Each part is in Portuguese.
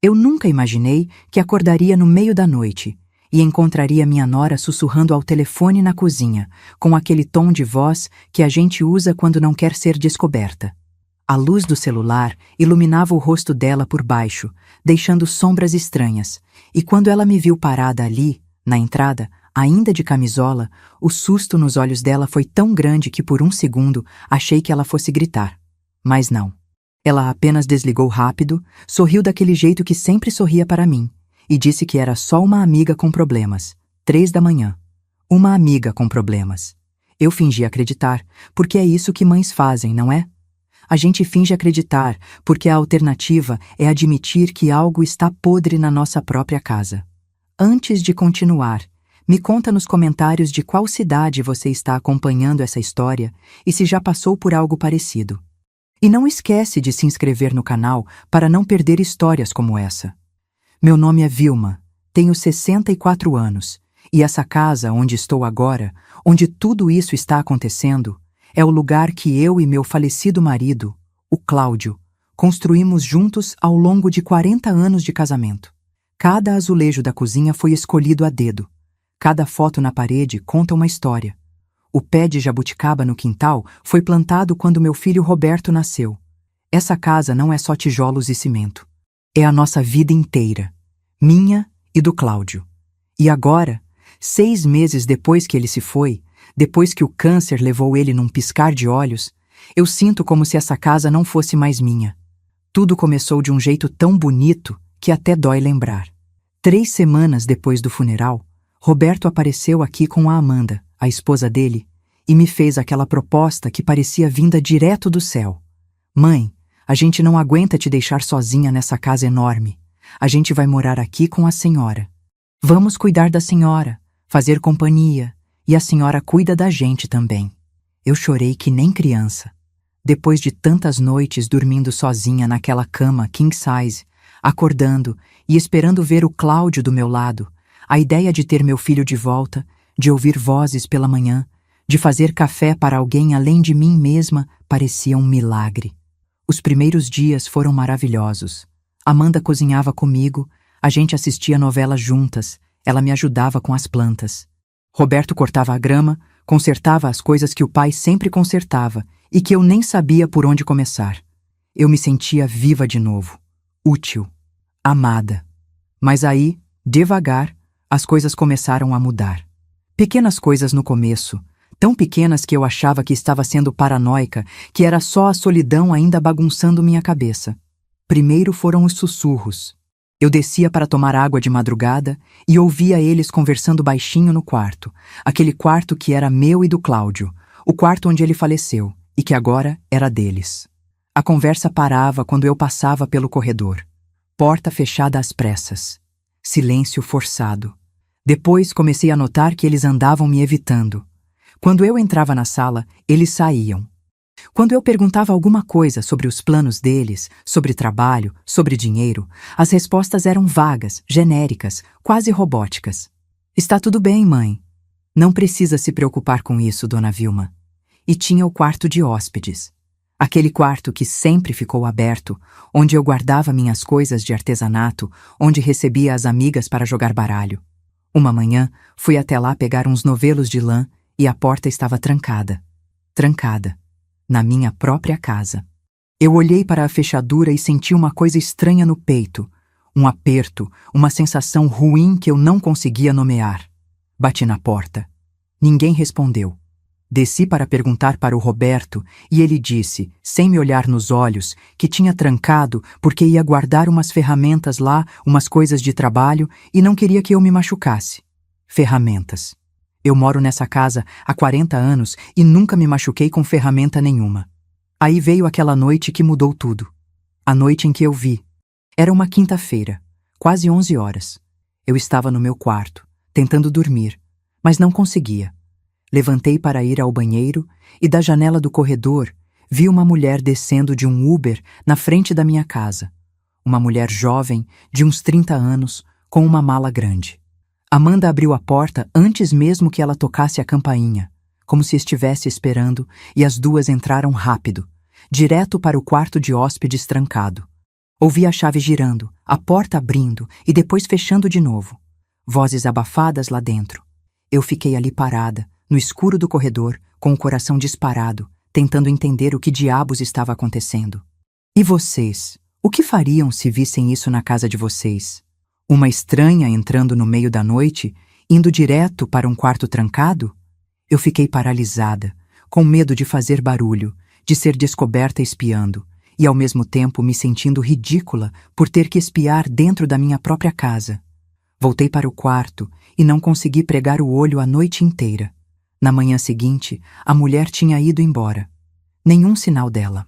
Eu nunca imaginei que acordaria no meio da noite e encontraria minha nora sussurrando ao telefone na cozinha, com aquele tom de voz que a gente usa quando não quer ser descoberta. A luz do celular iluminava o rosto dela por baixo, deixando sombras estranhas, e quando ela me viu parada ali, na entrada, ainda de camisola, o susto nos olhos dela foi tão grande que por um segundo achei que ela fosse gritar. Mas não. Ela apenas desligou rápido, sorriu daquele jeito que sempre sorria para mim, e disse que era só uma amiga com problemas. 3 da manhã. Uma amiga com problemas. Eu fingi acreditar, porque é isso que mães fazem, não é? A gente finge acreditar, porque a alternativa é admitir que algo está podre na nossa própria casa. Antes de continuar, me conta nos comentários de qual cidade você está acompanhando essa história e se já passou por algo parecido. E não esquece de se inscrever no canal para não perder histórias como essa. Meu nome é Vilma, tenho 64 anos, e essa casa onde estou agora, onde tudo isso está acontecendo, é o lugar que eu e meu falecido marido, o Cláudio, construímos juntos ao longo de 40 anos de casamento. Cada azulejo da cozinha foi escolhido a dedo. Cada foto na parede conta uma história. O pé de jabuticaba no quintal foi plantado quando meu filho Roberto nasceu. Essa casa não é só tijolos e cimento. É a nossa vida inteira. Minha e do Cláudio. E agora, 6 meses depois que ele se foi, depois que o câncer levou ele num piscar de olhos, eu sinto como se essa casa não fosse mais minha. Tudo começou de um jeito tão bonito que até dói lembrar. 3 semanas depois do funeral, Roberto apareceu aqui com a Amanda, a esposa dele, e me fez aquela proposta que parecia vinda direto do céu. Mãe, a gente não aguenta te deixar sozinha nessa casa enorme. A gente vai morar aqui com a senhora. Vamos cuidar da senhora, fazer companhia, e a senhora cuida da gente também. Eu chorei que nem criança. Depois de tantas noites dormindo sozinha naquela cama king size, acordando e esperando ver o Cláudio do meu lado, a ideia de ter meu filho de volta, de ouvir vozes pela manhã, de fazer café para alguém além de mim mesma, parecia um milagre. Os primeiros dias foram maravilhosos. Amanda cozinhava comigo, a gente assistia novela juntas, ela me ajudava com as plantas. Roberto cortava a grama, consertava as coisas que o pai sempre consertava e que eu nem sabia por onde começar. Eu me sentia viva de novo, útil, amada. Mas aí, devagar, as coisas começaram a mudar. Pequenas coisas no começo, tão pequenas que eu achava que estava sendo paranoica, que era só a solidão ainda bagunçando minha cabeça. Primeiro foram os sussurros. Eu descia para tomar água de madrugada e ouvia eles conversando baixinho no quarto, aquele quarto que era meu e do Cláudio, o quarto onde ele faleceu e que agora era deles. A conversa parava quando eu passava pelo corredor. Porta fechada às pressas. Silêncio forçado. Depois comecei a notar que eles andavam me evitando. Quando eu entrava na sala, eles saíam. Quando eu perguntava alguma coisa sobre os planos deles, sobre trabalho, sobre dinheiro, as respostas eram vagas, genéricas, quase robóticas. Está tudo bem, mãe. Não precisa se preocupar com isso, dona Vilma. E tinha o quarto de hóspedes. Aquele quarto que sempre ficou aberto, onde eu guardava minhas coisas de artesanato, onde recebia as amigas para jogar baralho. Uma manhã, fui até lá pegar uns novelos de lã e a porta estava trancada. Trancada. Na minha própria casa. Eu olhei para a fechadura e senti uma coisa estranha no peito, um aperto, uma sensação ruim que eu não conseguia nomear. Bati na porta. Ninguém respondeu. Desci para perguntar para o Roberto e ele disse, sem me olhar nos olhos, que tinha trancado porque ia guardar umas ferramentas lá, umas coisas de trabalho e não queria que eu me machucasse. Ferramentas. Eu moro nessa casa há 40 anos e nunca me machuquei com ferramenta nenhuma. Aí veio aquela noite que mudou tudo. A noite em que eu vi. Era uma quinta-feira, quase 11 horas. Eu estava no meu quarto, tentando dormir, mas não conseguia. Levantei para ir ao banheiro e da janela do corredor vi uma mulher descendo de um Uber na frente da minha casa. Uma mulher jovem, de uns 30 anos, com uma mala grande. Amanda abriu a porta antes mesmo que ela tocasse a campainha, como se estivesse esperando, e as duas entraram rápido, direto para o quarto de hóspedes trancado. Ouvi a chave girando, a porta abrindo e depois fechando de novo. Vozes abafadas lá dentro. Eu fiquei ali parada, no escuro do corredor, com o coração disparado, tentando entender o que diabos estava acontecendo. E vocês? O que fariam se vissem isso na casa de vocês? Uma estranha entrando no meio da noite, indo direto para um quarto trancado? Eu fiquei paralisada, com medo de fazer barulho, de ser descoberta espiando, e ao mesmo tempo me sentindo ridícula por ter que espiar dentro da minha própria casa. Voltei para o quarto e não consegui pregar o olho a noite inteira. Na manhã seguinte, a mulher tinha ido embora. Nenhum sinal dela.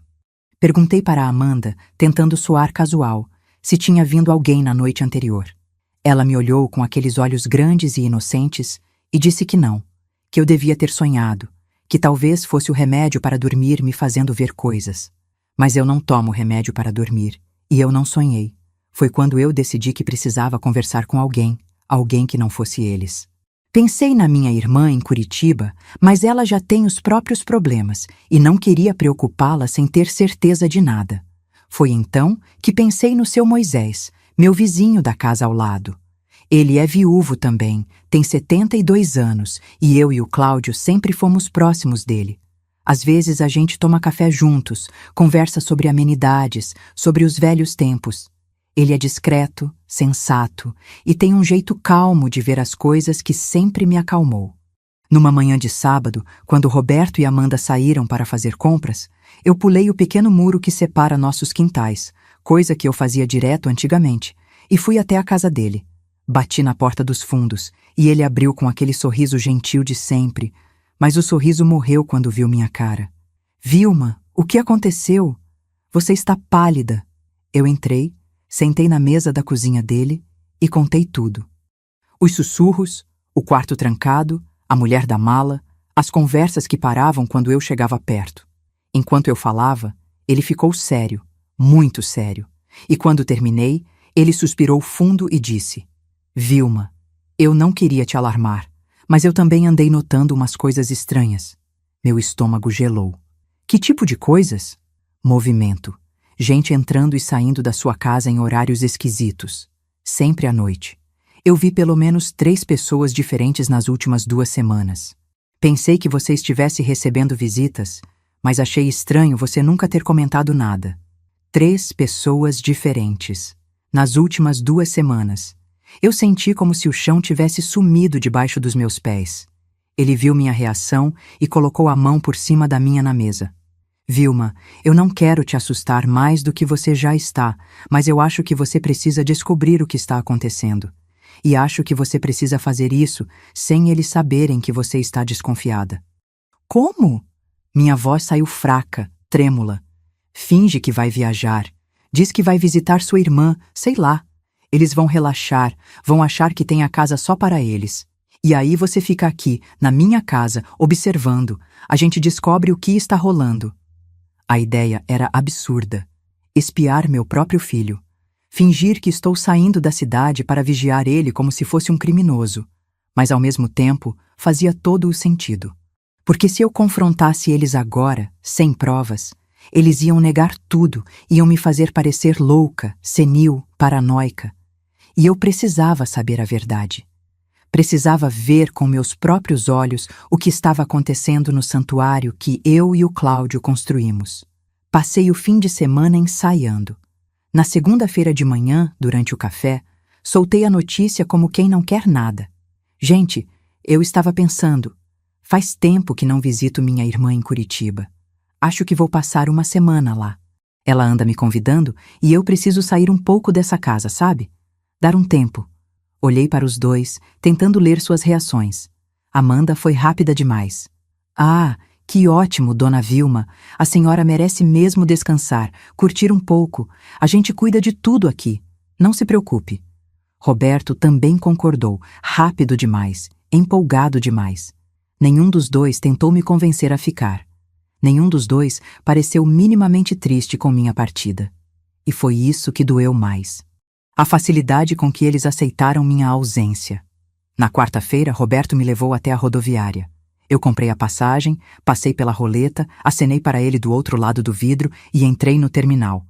Perguntei para a Amanda, tentando soar casual, se tinha vindo alguém na noite anterior. Ela me olhou com aqueles olhos grandes e inocentes e disse que não, que eu devia ter sonhado, que talvez fosse o remédio para dormir me fazendo ver coisas. Mas eu não tomo remédio para dormir, e eu não sonhei. Foi quando eu decidi que precisava conversar com alguém que não fosse eles. Pensei na minha irmã em Curitiba, mas ela já tem os próprios problemas e não queria preocupá-la sem ter certeza de nada. Foi então que pensei no seu Moisés, meu vizinho da casa ao lado. Ele é viúvo também, tem 72 anos, e eu e o Cláudio sempre fomos próximos dele. Às vezes a gente toma café juntos, conversa sobre amenidades, sobre os velhos tempos. Ele é discreto, sensato e tem um jeito calmo de ver as coisas que sempre me acalmou. Numa manhã de sábado, quando Roberto e Amanda saíram para fazer compras, eu pulei o pequeno muro que separa nossos quintais, coisa que eu fazia direto antigamente, e fui até a casa dele. Bati na porta dos fundos e ele abriu com aquele sorriso gentil de sempre, mas o sorriso morreu quando viu minha cara. Vilma, o que aconteceu? Você está pálida. Eu entrei, sentei na mesa da cozinha dele e contei tudo. Os sussurros, o quarto trancado, a mulher da mala, as conversas que paravam quando eu chegava perto. Enquanto eu falava, ele ficou sério, muito sério. E quando terminei, ele suspirou fundo e disse: Vilma, eu não queria te alarmar, mas eu também andei notando umas coisas estranhas. Meu estômago gelou. Que tipo de coisas? Movimento. Gente entrando e saindo da sua casa em horários esquisitos. Sempre à noite. Eu vi pelo menos 3 pessoas diferentes nas últimas 2 semanas. Pensei que você estivesse recebendo visitas, mas achei estranho você nunca ter comentado nada. 3 pessoas diferentes. Nas últimas 2 semanas. Eu senti como se o chão tivesse sumido debaixo dos meus pés. Ele viu minha reação e colocou a mão por cima da minha na mesa. Vilma, eu não quero te assustar mais do que você já está, mas eu acho que você precisa descobrir o que está acontecendo. E acho que você precisa fazer isso sem eles saberem que você está desconfiada. Como? Minha voz saiu fraca, trêmula. Finge que vai viajar. Diz que vai visitar sua irmã, sei lá. Eles vão relaxar, vão achar que tem a casa só para eles. E aí você fica aqui, na minha casa, observando. A gente descobre o que está rolando. A ideia era absurda. Espiar meu próprio filho. Fingir que estou saindo da cidade para vigiar ele como se fosse um criminoso. Mas ao mesmo tempo, fazia todo o sentido. Porque se eu confrontasse eles agora, sem provas, eles iam negar tudo, iam me fazer parecer louca, senil, paranoica. E eu precisava saber a verdade. Precisava ver com meus próprios olhos o que estava acontecendo no santuário que eu e o Cláudio construímos. Passei o fim de semana ensaiando. Na segunda-feira de manhã, durante o café, soltei a notícia como quem não quer nada. Gente, eu estava pensando, faz tempo que não visito minha irmã em Curitiba. Acho que vou passar uma semana lá. Ela anda me convidando e eu preciso sair um pouco dessa casa, sabe? Dar um tempo. Olhei para os dois, tentando ler suas reações. Amanda foi rápida demais. Ah, que ótimo, dona Vilma. A senhora merece mesmo descansar, curtir um pouco. A gente cuida de tudo aqui. Não se preocupe. Roberto também concordou, rápido demais, empolgado demais. Nenhum dos dois tentou me convencer a ficar. Nenhum dos dois pareceu minimamente triste com minha partida. E foi isso que doeu mais. A facilidade com que eles aceitaram minha ausência. Na quarta-feira, Roberto me levou até a rodoviária. Eu comprei a passagem, passei pela roleta, acenei para ele do outro lado do vidro e entrei no terminal.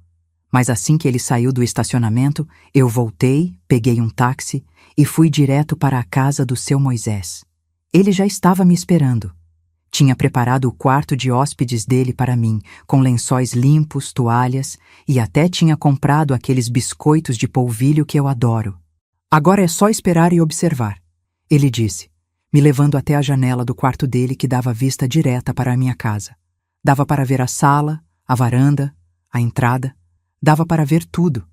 Mas assim que ele saiu do estacionamento, eu voltei, peguei um táxi e fui direto para a casa do seu Moisés. Ele já estava me esperando. Tinha preparado o quarto de hóspedes dele para mim, com lençóis limpos, toalhas, e até tinha comprado aqueles biscoitos de polvilho que eu adoro. Agora é só esperar e observar, ele disse, me levando até a janela do quarto dele que dava vista direta para a minha casa. Dava para ver a sala, a varanda, a entrada. Dava para ver tudo.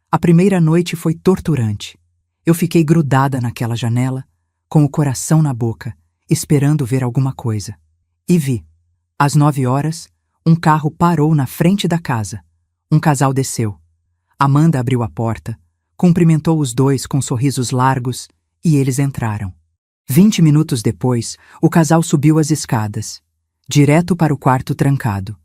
A primeira noite foi torturante. Eu fiquei grudada naquela janela, com o coração na boca, esperando ver alguma coisa. E vi. Às 9 horas, um carro parou na frente da casa. Um casal desceu. Amanda abriu a porta, cumprimentou os dois com sorrisos largos e eles entraram. 20 minutos depois, o casal subiu as escadas, direto para o quarto trancado.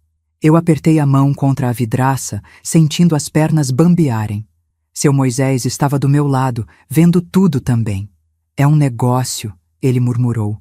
Eu apertei a mão contra a vidraça, sentindo as pernas bambearem. Seu Moisés estava do meu lado, vendo tudo também. É um negócio, ele murmurou.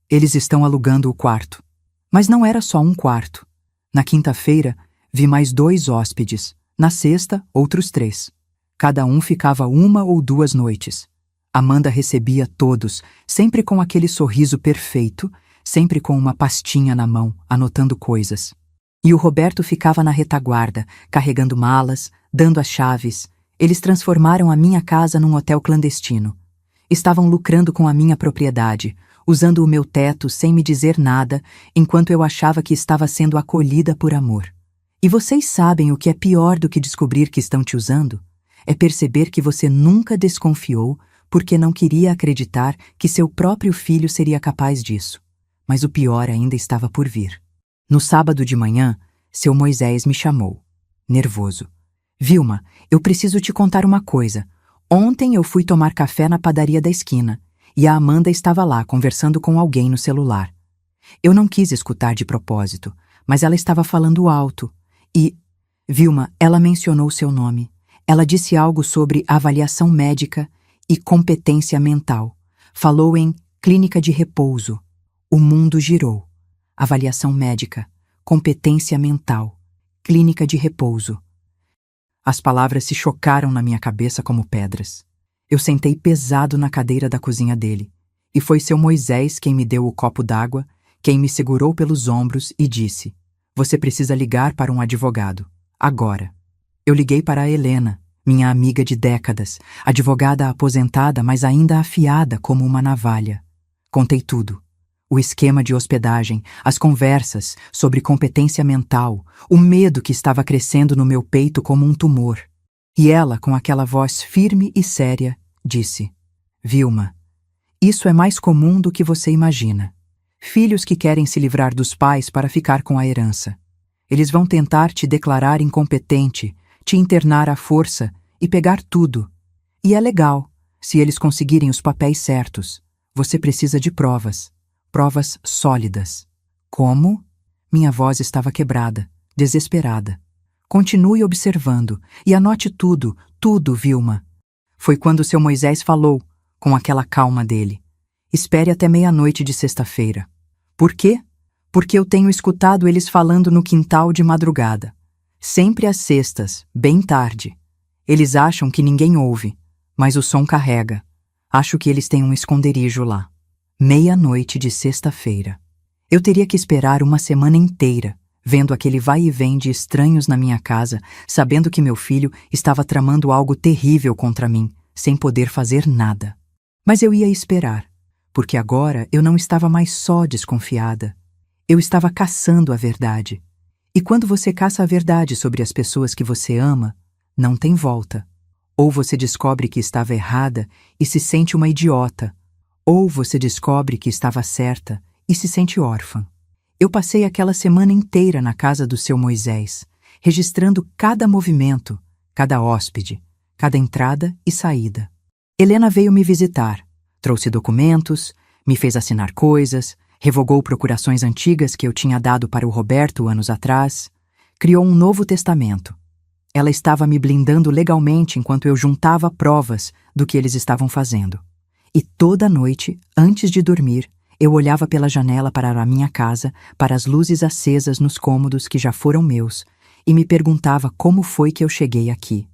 Eles estão alugando o quarto. Mas não era só um quarto. Na quinta-feira, vi mais 2 hóspedes. Na sexta, outros 3. Cada um ficava 1 ou 2 noites. Amanda recebia todos, sempre com aquele sorriso perfeito, sempre com uma pastinha na mão, anotando coisas. E o Roberto ficava na retaguarda, carregando malas, dando as chaves. Eles transformaram a minha casa num hotel clandestino. Estavam lucrando com a minha propriedade, usando o meu teto sem me dizer nada, enquanto eu achava que estava sendo acolhida por amor. E vocês sabem o que é pior do que descobrir que estão te usando? É perceber que você nunca desconfiou porque não queria acreditar que seu próprio filho seria capaz disso. Mas o pior ainda estava por vir. No sábado de manhã, seu Moisés me chamou, nervoso. Vilma, eu preciso te contar uma coisa. Ontem eu fui tomar café na padaria da esquina e a Amanda estava lá conversando com alguém no celular. Eu não quis escutar de propósito, mas ela estava falando alto e... Vilma, ela mencionou seu nome. Ela disse algo sobre avaliação médica e competência mental. Falou em clínica de repouso. O mundo girou. Avaliação médica, competência mental, clínica de repouso. As palavras se chocaram na minha cabeça como pedras. Eu sentei pesado na cadeira da cozinha dele, e foi seu Moisés quem me deu o copo d'água, quem me segurou pelos ombros e disse: "Você precisa ligar para um advogado, agora." Eu liguei para a Helena, minha amiga de décadas, advogada aposentada, mas ainda afiada como uma navalha. Contei tudo. O esquema de hospedagem, as conversas sobre competência mental, o medo que estava crescendo no meu peito como um tumor. E ela, com aquela voz firme e séria, disse: "Vilma, isso é mais comum do que você imagina. Filhos que querem se livrar dos pais para ficar com a herança. Eles vão tentar te declarar incompetente, te internar à força e pegar tudo. E é legal, se eles conseguirem os papéis certos. Você precisa de provas. Provas sólidas." Como? Minha voz estava quebrada, desesperada. "Continue observando e anote tudo, tudo, Vilma." Foi quando seu Moisés falou, com aquela calma dele: "Espere até meia-noite de sexta-feira." Por quê? Porque eu tenho escutado eles falando no quintal de madrugada. Sempre às sextas, bem tarde. Eles acham que ninguém ouve, mas o som carrega. Acho que eles têm um esconderijo lá. Meia-noite de sexta-feira. Eu teria que esperar uma semana inteira, vendo aquele vai e vem de estranhos na minha casa, sabendo que meu filho estava tramando algo terrível contra mim, sem poder fazer nada. Mas eu ia esperar, porque agora eu não estava mais só desconfiada. Eu estava caçando a verdade. E quando você caça a verdade sobre as pessoas que você ama, não tem volta. Ou você descobre que estava errada e se sente uma idiota, ou você descobre que estava certa e se sente órfã. Eu passei aquela semana inteira na casa do seu Moisés, registrando cada movimento, cada hóspede, cada entrada e saída. Helena veio me visitar, trouxe documentos, me fez assinar coisas, revogou procurações antigas que eu tinha dado para o Roberto anos atrás, criou um novo testamento. Ela estava me blindando legalmente enquanto eu juntava provas do que eles estavam fazendo. E toda noite, antes de dormir, eu olhava pela janela para a minha casa, para as luzes acesas nos cômodos que já foram meus, e me perguntava como foi que eu cheguei aqui.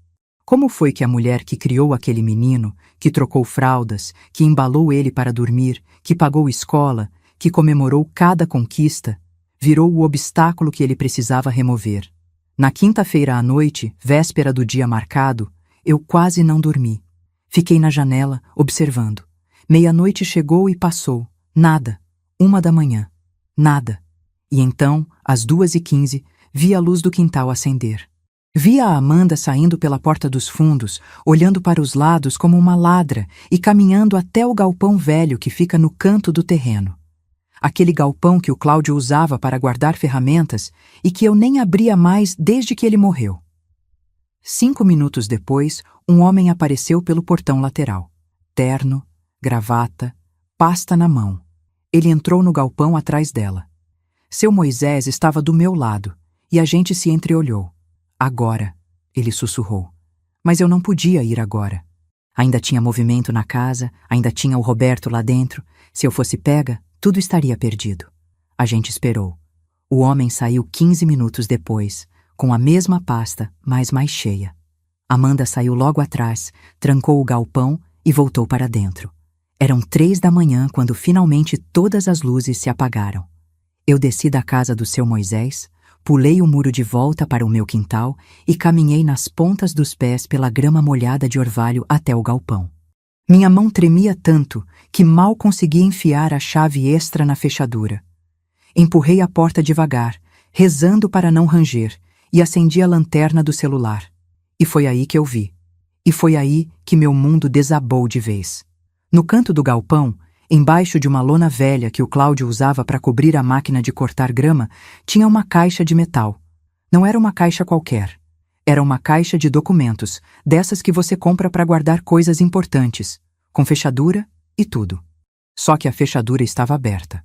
Como foi que a mulher que criou aquele menino, que trocou fraldas, que embalou ele para dormir, que pagou escola, que comemorou cada conquista, virou o obstáculo que ele precisava remover. Na quinta-feira à noite, véspera do dia marcado, eu quase não dormi. Fiquei na janela, observando. Meia-noite chegou e passou. Nada. 1 da manhã. Nada. E então, às 2h15, vi a luz do quintal acender. Vi a Amanda saindo pela porta dos fundos, olhando para os lados como uma ladra e caminhando até o galpão velho que fica no canto do terreno. Aquele galpão que o Cláudio usava para guardar ferramentas e que eu nem abria mais desde que ele morreu. 5 minutos depois, um homem apareceu pelo portão lateral. Terno, gravata, pasta na mão. Ele entrou no galpão atrás dela. Seu Moisés estava do meu lado e a gente se entreolhou. Agora, ele sussurrou. Mas eu não podia ir agora. Ainda tinha movimento na casa, ainda tinha o Roberto lá dentro. Se eu fosse pega, tudo estaria perdido. A gente esperou. O homem saiu 15 minutos depois, com a mesma pasta, mas mais cheia. Amanda saiu logo atrás, trancou o galpão e voltou para dentro. Eram 3 da manhã quando finalmente todas as luzes se apagaram. Eu desci da casa do seu Moisés, pulei o muro de volta para o meu quintal e caminhei nas pontas dos pés pela grama molhada de orvalho até o galpão. Minha mão tremia tanto que mal conseguia enfiar a chave extra na fechadura. Empurrei a porta devagar, rezando para não ranger, e acendi a lanterna do celular. E foi aí que eu vi. E foi aí que meu mundo desabou de vez. No canto do galpão, embaixo de uma lona velha que o Cláudio usava para cobrir a máquina de cortar grama, tinha uma caixa de metal. Não era uma caixa qualquer. Era uma caixa de documentos, dessas que você compra para guardar coisas importantes, com fechadura e tudo. Só que a fechadura estava aberta.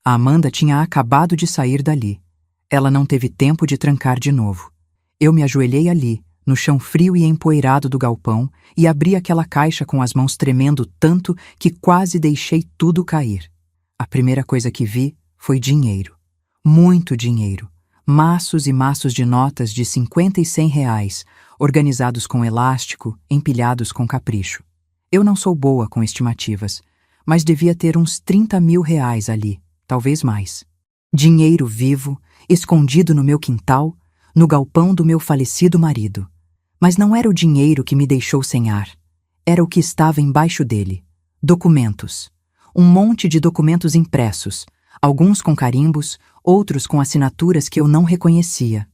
A Amanda tinha acabado de sair dali. Ela não teve tempo de trancar de novo. Eu me ajoelhei ali, no chão frio e empoeirado do galpão, e abri aquela caixa com as mãos tremendo tanto que quase deixei tudo cair. A primeira coisa que vi foi dinheiro. Muito dinheiro. Maços e maços de notas de 50 e 100 reais, organizados com elástico, empilhados com capricho. Eu não sou boa com estimativas, mas devia ter uns 30 mil reais ali, talvez mais. Dinheiro vivo, escondido no meu quintal, no galpão do meu falecido marido. Mas não era o dinheiro que me deixou sem ar. Era o que estava embaixo dele. Documentos. Um monte de documentos impressos, alguns com carimbos, outros com assinaturas que eu não reconhecia.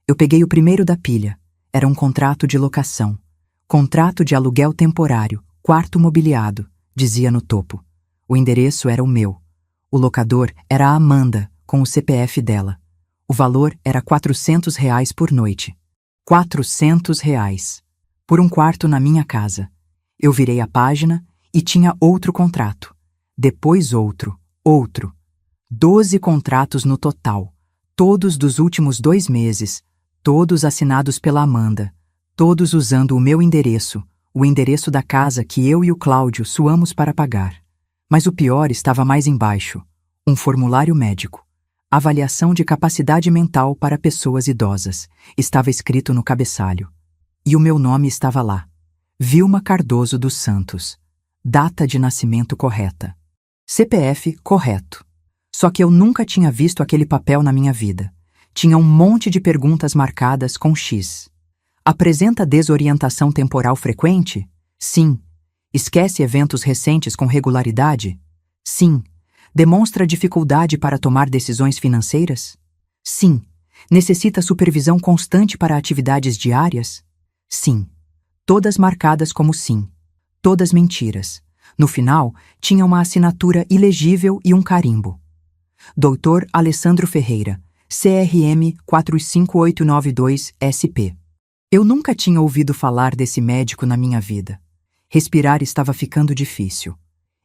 Eu peguei o primeiro da pilha. Era um contrato de locação. Contrato de aluguel temporário, quarto mobiliado, dizia no topo. O endereço era o meu. O locador era a Amanda, com o CPF dela. O valor era R$ 400 por noite. R$ 400. Por um quarto na minha casa. Eu virei a página e tinha outro contrato. Depois outro. 12 contratos no total. Todos dos últimos 2 meses. Todos assinados pela Amanda. Todos usando o meu endereço. O endereço da casa que eu e o Cláudio suamos para pagar. Mas o pior estava mais embaixo. Um formulário médico. Avaliação de capacidade mental para pessoas idosas. Estava escrito no cabeçalho. E o meu nome estava lá. Vilma Cardoso dos Santos. Data de nascimento correta. CPF correto. Só que eu nunca tinha visto aquele papel na minha vida. Tinha um monte de perguntas marcadas com X. Apresenta desorientação temporal frequente? Sim. Esquece eventos recentes com regularidade? Sim. Demonstra dificuldade para tomar decisões financeiras? Sim. Necessita supervisão constante para atividades diárias? Sim. Todas marcadas como sim. Todas mentiras. No final, tinha uma assinatura ilegível e um carimbo. Dr. Alessandro Ferreira, CRM 45892-SP. Eu nunca tinha ouvido falar desse médico na minha vida. Respirar estava ficando difícil.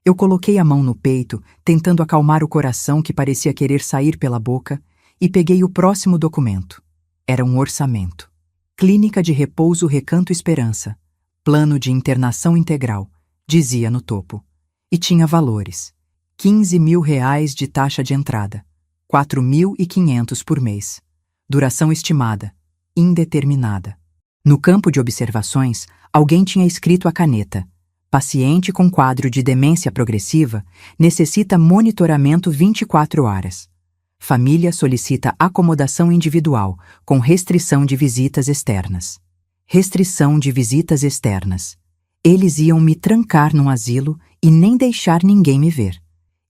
Eu coloquei a mão no peito, tentando acalmar o coração que parecia querer sair pela boca, e peguei o próximo documento. Era um orçamento. Clínica de Repouso Recanto Esperança. Plano de internação integral, dizia no topo. E tinha valores. R$ 15.000 de taxa de entrada. 4.500 por mês. Duração estimada. indeterminada. No campo de observações, alguém tinha escrito à caneta: paciente com quadro de demência progressiva necessita monitoramento 24 horas. Família solicita acomodação individual, com restrição de visitas externas. Restrição de visitas externas. Eles iam me trancar num asilo e nem deixar ninguém me ver.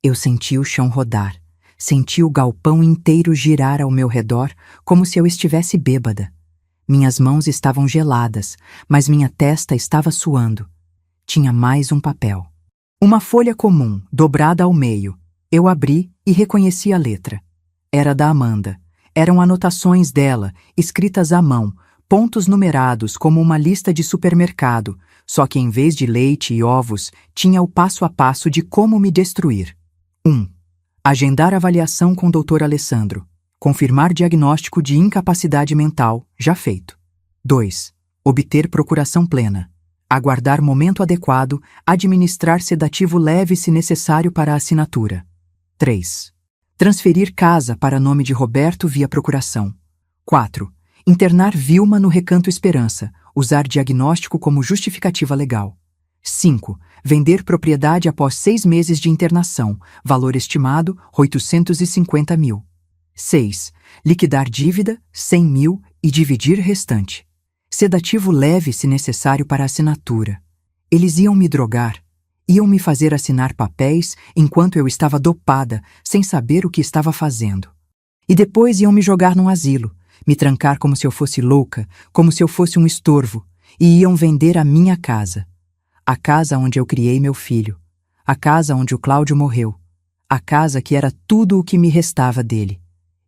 Eu senti o chão rodar, senti o galpão inteiro girar ao meu redor como se eu estivesse bêbada. Minhas mãos estavam geladas, mas minha testa estava suando. Tinha mais um papel. Uma folha comum, dobrada ao meio. Eu abri e reconheci a letra. Era da Amanda. Eram anotações dela, escritas à mão, pontos numerados como uma lista de supermercado, só que em vez de leite e ovos, tinha o passo a passo de como me destruir. 1. Agendar avaliação com o Dr. Alessandro. Confirmar diagnóstico de incapacidade mental, já feito. 2. Obter procuração plena. Aguardar momento adequado, administrar sedativo leve se necessário para a assinatura. 3. Transferir casa para nome de Roberto via procuração. 4. Internar Vilma no Recanto Esperança, usar diagnóstico como justificativa legal. 5. Vender propriedade após 6 meses de internação, valor estimado 850 mil. 6. Liquidar dívida 100 mil e dividir restante. Sedativo leve se necessário para assinatura. Eles iam me drogar. Iam me fazer assinar papéis enquanto eu estava dopada, sem saber o que estava fazendo. E depois iam me jogar num asilo, me trancar como se eu fosse louca, como se eu fosse um estorvo, e iam vender a minha casa. A casa onde eu criei meu filho. A casa onde o Cláudio morreu. A casa que era tudo o que me restava dele.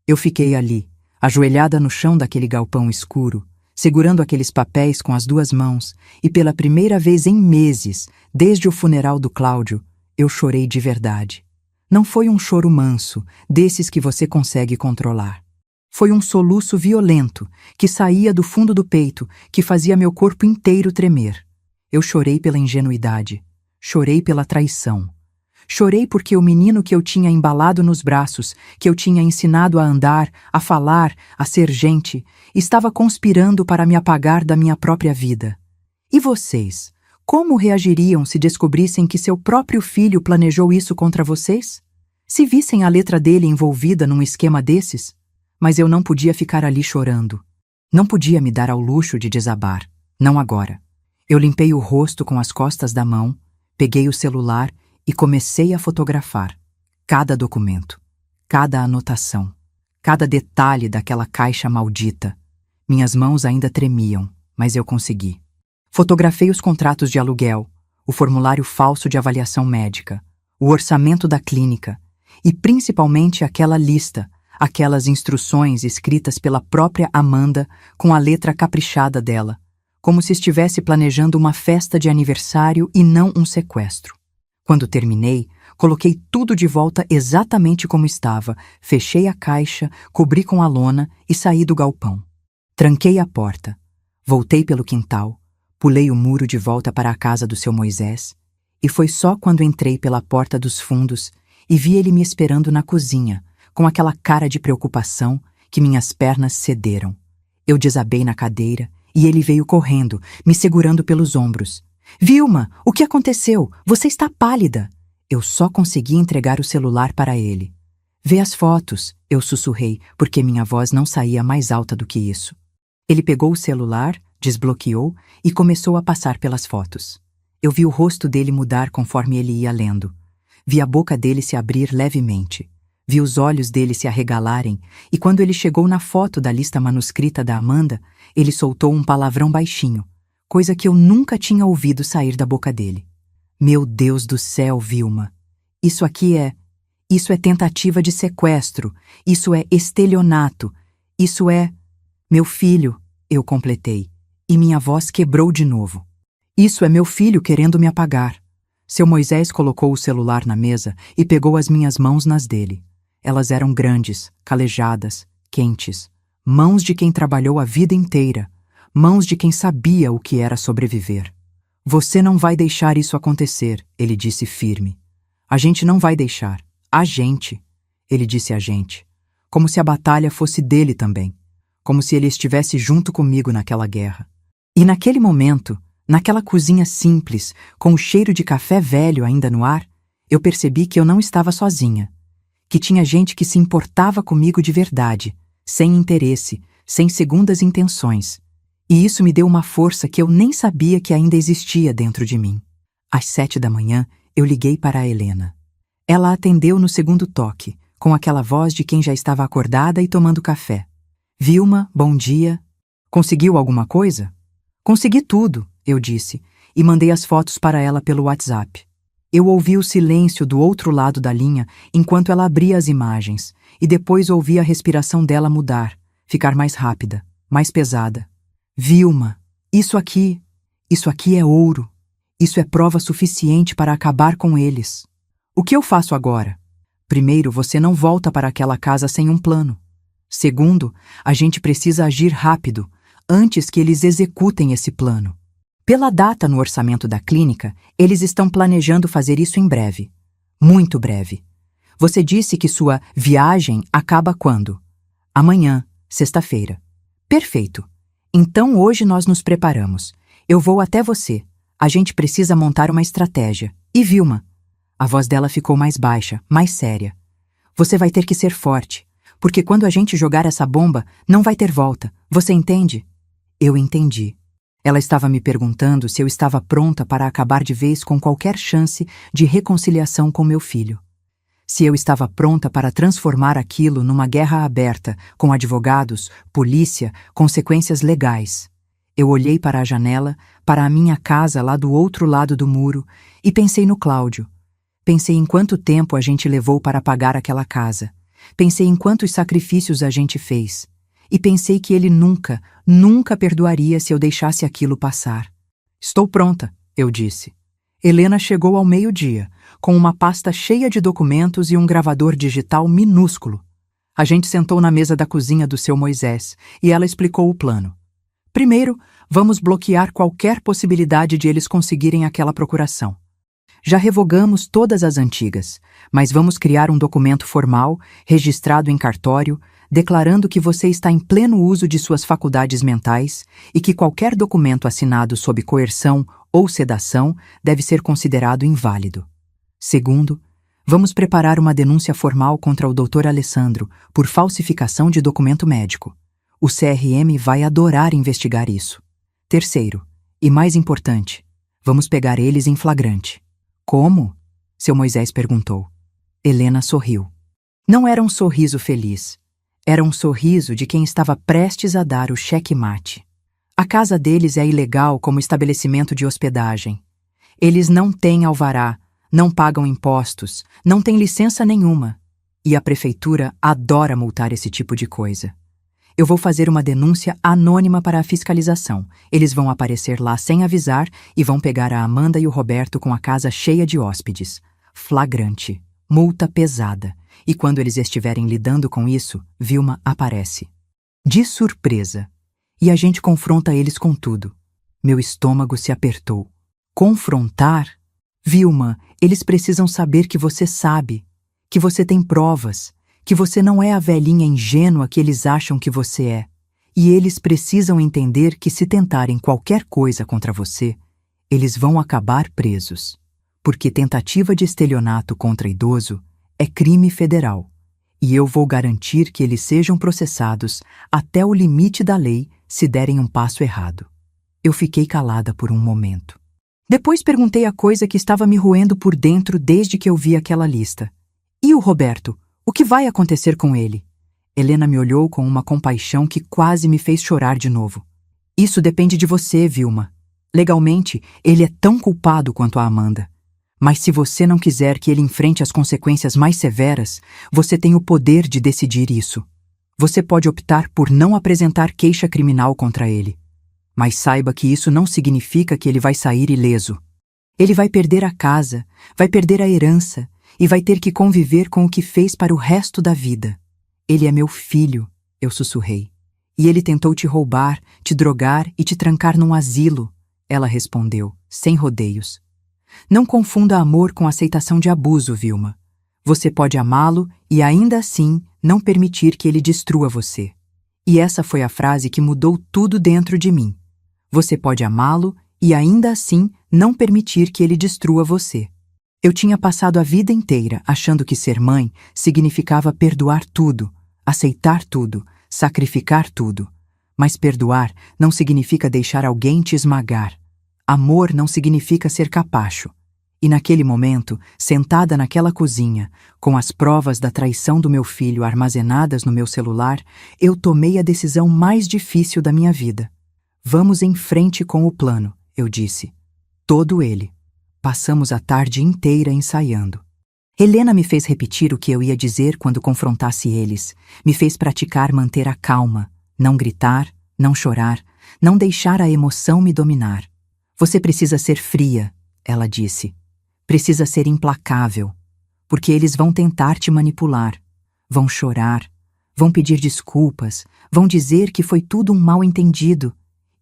Eu fiquei ali, ajoelhada no chão daquele galpão escuro, segurando aqueles papéis com as 2 mãos, e pela primeira vez em meses, desde o funeral do Cláudio, eu chorei de verdade. Não foi um choro manso, desses que você consegue controlar. Foi um soluço violento, que saía do fundo do peito, que fazia meu corpo inteiro tremer. Eu chorei pela ingenuidade, chorei pela traição. Chorei porque o menino que eu tinha embalado nos braços, que eu tinha ensinado a andar, a falar, a ser gente, estava conspirando para me apagar da minha própria vida. E vocês, como reagiriam se descobrissem que seu próprio filho planejou isso contra vocês? Se vissem a letra dele envolvida num esquema desses? Mas eu não podia ficar ali chorando. Não podia me dar ao luxo de desabar. Não agora. Eu limpei o rosto com as costas da mão, peguei o celular e comecei a fotografar. Cada documento, cada anotação, cada detalhe daquela caixa maldita. Minhas mãos ainda tremiam, mas eu consegui. Fotografei os contratos de aluguel, o formulário falso de avaliação médica, o orçamento da clínica e principalmente aquela lista, aquelas instruções escritas pela própria Amanda com a letra caprichada dela, como se estivesse planejando uma festa de aniversário e não um sequestro. Quando terminei, coloquei tudo de volta exatamente como estava, fechei a caixa, cobri com a lona e saí do galpão. Tranquei a porta, voltei pelo quintal, pulei o muro de volta para a casa do seu Moisés, e foi só quando entrei pela porta dos fundos e vi ele me esperando na cozinha, com aquela cara de preocupação, que minhas pernas cederam. Eu desabei na cadeira e ele veio correndo, me segurando pelos ombros. Vilma, o que aconteceu? Você está pálida. Eu só consegui entregar o celular para ele. Vê as fotos, eu sussurrei, porque minha voz não saía mais alta do que isso. Ele pegou o celular, desbloqueou e começou a passar pelas fotos. Eu vi o rosto dele mudar conforme ele ia lendo. Vi a boca dele se abrir levemente. Vi os olhos dele se arregalarem e quando ele chegou na foto da lista manuscrita da Amanda, ele soltou um palavrão baixinho, coisa que eu nunca tinha ouvido sair da boca dele. Meu Deus do céu, Vilma. Isso é tentativa de sequestro. Isso é estelionato. Isso é... Meu filho, eu completei. E minha voz quebrou de novo. Isso é meu filho querendo me apagar. Seu Moisés colocou o celular na mesa e pegou as minhas mãos nas dele. Elas eram grandes, calejadas, quentes. Mãos de quem trabalhou a vida inteira. Mãos de quem sabia o que era sobreviver. Você não vai deixar isso acontecer, ele disse firme. A gente não vai deixar. A gente. Ele disse a gente. Como se a batalha fosse dele também. como se ele estivesse junto comigo naquela guerra. E naquele momento, naquela cozinha simples, com o cheiro de café velho ainda no ar, eu percebi que eu não estava sozinha, que tinha gente que se importava comigo de verdade, sem interesse, sem segundas intenções. E isso me deu uma força que eu nem sabia que ainda existia dentro de mim. Às 7 da manhã, eu liguei para a Helena. Ela atendeu no segundo toque, com aquela voz de quem já estava acordada e tomando café. Vilma, bom dia. Conseguiu alguma coisa? Consegui tudo, eu disse, e mandei as fotos para ela pelo WhatsApp. Eu ouvi o silêncio do outro lado da linha enquanto ela abria as imagens, e depois ouvi a respiração dela mudar, ficar mais rápida, mais pesada. Vilma, isso aqui é ouro. Isso é prova suficiente para acabar com eles. O que eu faço agora? Primeiro, você não volta para aquela casa sem um plano. Segundo, a gente precisa agir rápido, antes que eles executem esse plano. Pela data no orçamento da clínica, eles estão planejando fazer isso em breve. Muito breve. Você disse que sua viagem acaba quando? Amanhã, sexta-feira. Perfeito. Então hoje nós nos preparamos. Eu vou até você. A gente precisa montar uma estratégia. E Vilma? A voz dela ficou mais baixa, mais séria. Você vai ter que ser forte, porque quando a gente jogar essa bomba, não vai ter volta. Você entende? Eu entendi. Ela estava me perguntando se eu estava pronta para acabar de vez com qualquer chance de reconciliação com meu filho. Se eu estava pronta para transformar aquilo numa guerra aberta, com advogados, polícia, consequências legais. Eu olhei para a janela, para a minha casa lá do outro lado do muro, e pensei no Cláudio. Pensei em quanto tempo a gente levou para pagar aquela casa. Pensei em quantos sacrifícios a gente fez. E pensei que ele nunca, nunca perdoaria se eu deixasse aquilo passar. Estou pronta, eu disse. Helena chegou ao meio-dia, com uma pasta cheia de documentos e um gravador digital minúsculo. A gente sentou na mesa da cozinha do seu Moisés e ela explicou o plano. Primeiro, vamos bloquear qualquer possibilidade de eles conseguirem aquela procuração. Já revogamos todas as antigas, mas vamos criar um documento formal, registrado em cartório, declarando que você está em pleno uso de suas faculdades mentais e que qualquer documento assinado sob coerção ou sedação deve ser considerado inválido. Segundo, vamos preparar uma denúncia formal contra o Dr. Alessandro por falsificação de documento médico. O CRM vai adorar investigar isso. Terceiro, e mais importante, vamos pegar eles em flagrante. Como? Seu Moisés perguntou. Helena sorriu. Não era um sorriso feliz. Era um sorriso de quem estava prestes a dar o cheque-mate. A casa deles é ilegal como estabelecimento de hospedagem. Eles não têm alvará, não pagam impostos, não têm licença nenhuma. E a prefeitura adora multar esse tipo de coisa. Eu vou fazer uma denúncia anônima para a fiscalização. Eles vão aparecer lá sem avisar e vão pegar a Amanda e o Roberto com a casa cheia de hóspedes. Flagrante. Multa pesada. E quando eles estiverem lidando com isso, Vilma aparece. De surpresa. E a gente confronta eles com tudo. Meu estômago se apertou. Confrontar? Vilma, eles precisam saber que você sabe, que você tem provas, que você não é a velhinha ingênua que eles acham que você é. E eles precisam entender que se tentarem qualquer coisa contra você, eles vão acabar presos. Porque tentativa de estelionato contra idoso é crime federal. E eu vou garantir que eles sejam processados até o limite da lei se derem um passo errado. Eu fiquei calada por um momento. Depois perguntei a coisa que estava me roendo por dentro desde que eu vi aquela lista. E o Roberto? O que vai acontecer com ele? Helena me olhou com uma compaixão que quase me fez chorar de novo. Isso depende de você, Vilma. Legalmente, ele é tão culpado quanto a Amanda. Mas se você não quiser que ele enfrente as consequências mais severas, você tem o poder de decidir isso. Você pode optar por não apresentar queixa criminal contra ele. Mas saiba que isso não significa que ele vai sair ileso. Ele vai perder a casa, vai perder a herança e vai ter que conviver com o que fez para o resto da vida. Ele é meu filho, eu sussurrei. E ele tentou te roubar, te drogar e te trancar num asilo, ela respondeu, sem rodeios. Não confunda amor com aceitação de abuso, Vilma. Você pode amá-lo e ainda assim não permitir que ele destrua você. E essa foi a frase que mudou tudo dentro de mim. Você pode amá-lo e ainda assim não permitir que ele destrua você. Eu tinha passado a vida inteira achando que ser mãe significava perdoar tudo, aceitar tudo, sacrificar tudo. Mas perdoar não significa deixar alguém te esmagar. Amor não significa ser capacho. E naquele momento, sentada naquela cozinha, com as provas da traição do meu filho armazenadas no meu celular, eu tomei a decisão mais difícil da minha vida. Vamos em frente com o plano, eu disse. Todo ele. Passamos a tarde inteira ensaiando. Helena me fez repetir o que eu ia dizer quando confrontasse eles. Me fez praticar manter a calma, não gritar, não chorar, não deixar a emoção me dominar. Você precisa ser fria, ela disse. Precisa ser implacável, porque eles vão tentar te manipular. Vão chorar, vão pedir desculpas, vão dizer que foi tudo um mal-entendido.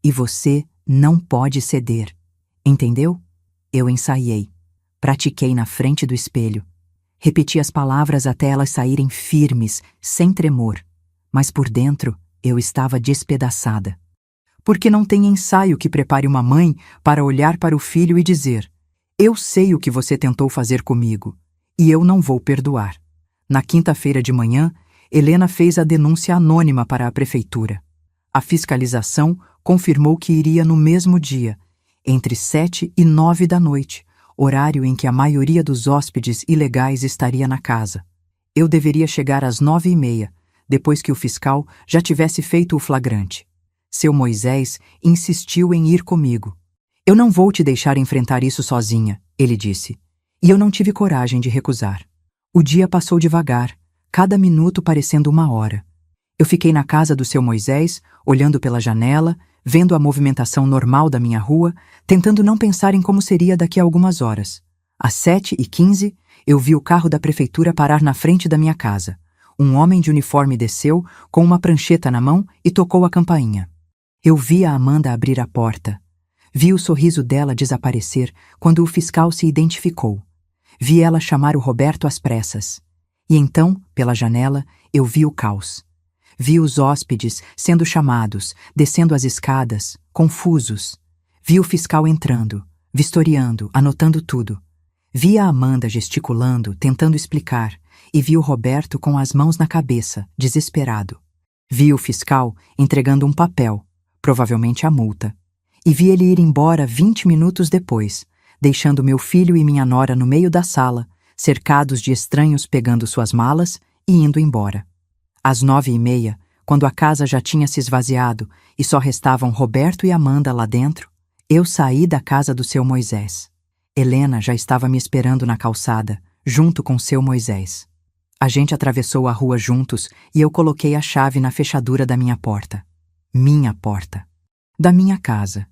E você não pode ceder. Entendeu? Eu ensaiei. Pratiquei na frente do espelho. Repeti as palavras até elas saírem firmes, sem tremor. Mas por dentro, eu estava despedaçada. Porque não tem ensaio que prepare uma mãe para olhar para o filho e dizer: eu sei o que você tentou fazer comigo, e eu não vou perdoar. Na quinta-feira de manhã, Helena fez a denúncia anônima para a prefeitura. A fiscalização confirmou que iria no mesmo dia, entre 7 e 9 da noite, horário em que a maioria dos hóspedes ilegais estaria na casa. Eu deveria chegar às 9h30, depois que o fiscal já tivesse feito o flagrante. Seu Moisés insistiu em ir comigo. Eu não vou te deixar enfrentar isso sozinha, ele disse. E eu não tive coragem de recusar. O dia passou devagar, cada minuto parecendo uma hora. Eu fiquei na casa do seu Moisés, olhando pela janela, vendo a movimentação normal da minha rua, tentando não pensar em como seria daqui a algumas horas. Às 7h15, eu vi o carro da prefeitura parar na frente da minha casa. Um homem de uniforme desceu, com uma prancheta na mão, e tocou a campainha. Eu vi a Amanda abrir a porta. Vi o sorriso dela desaparecer quando o fiscal se identificou. Vi ela chamar o Roberto às pressas. E então, pela janela, eu vi o caos. Vi os hóspedes sendo chamados, descendo as escadas, confusos. Vi o fiscal entrando, vistoriando, anotando tudo. Vi a Amanda gesticulando, tentando explicar, e vi o Roberto com as mãos na cabeça, desesperado. Vi o fiscal entregando um papel, provavelmente a multa. E vi ele ir embora 20 minutos depois, deixando meu filho e minha nora no meio da sala, cercados de estranhos pegando suas malas e indo embora. Às 9h30, quando a casa já tinha se esvaziado e só restavam Roberto e Amanda lá dentro, eu saí da casa do seu Moisés. Helena já estava me esperando na calçada, junto com seu Moisés. A gente atravessou a rua juntos e eu coloquei a chave na fechadura da minha porta. Minha porta. Da minha casa.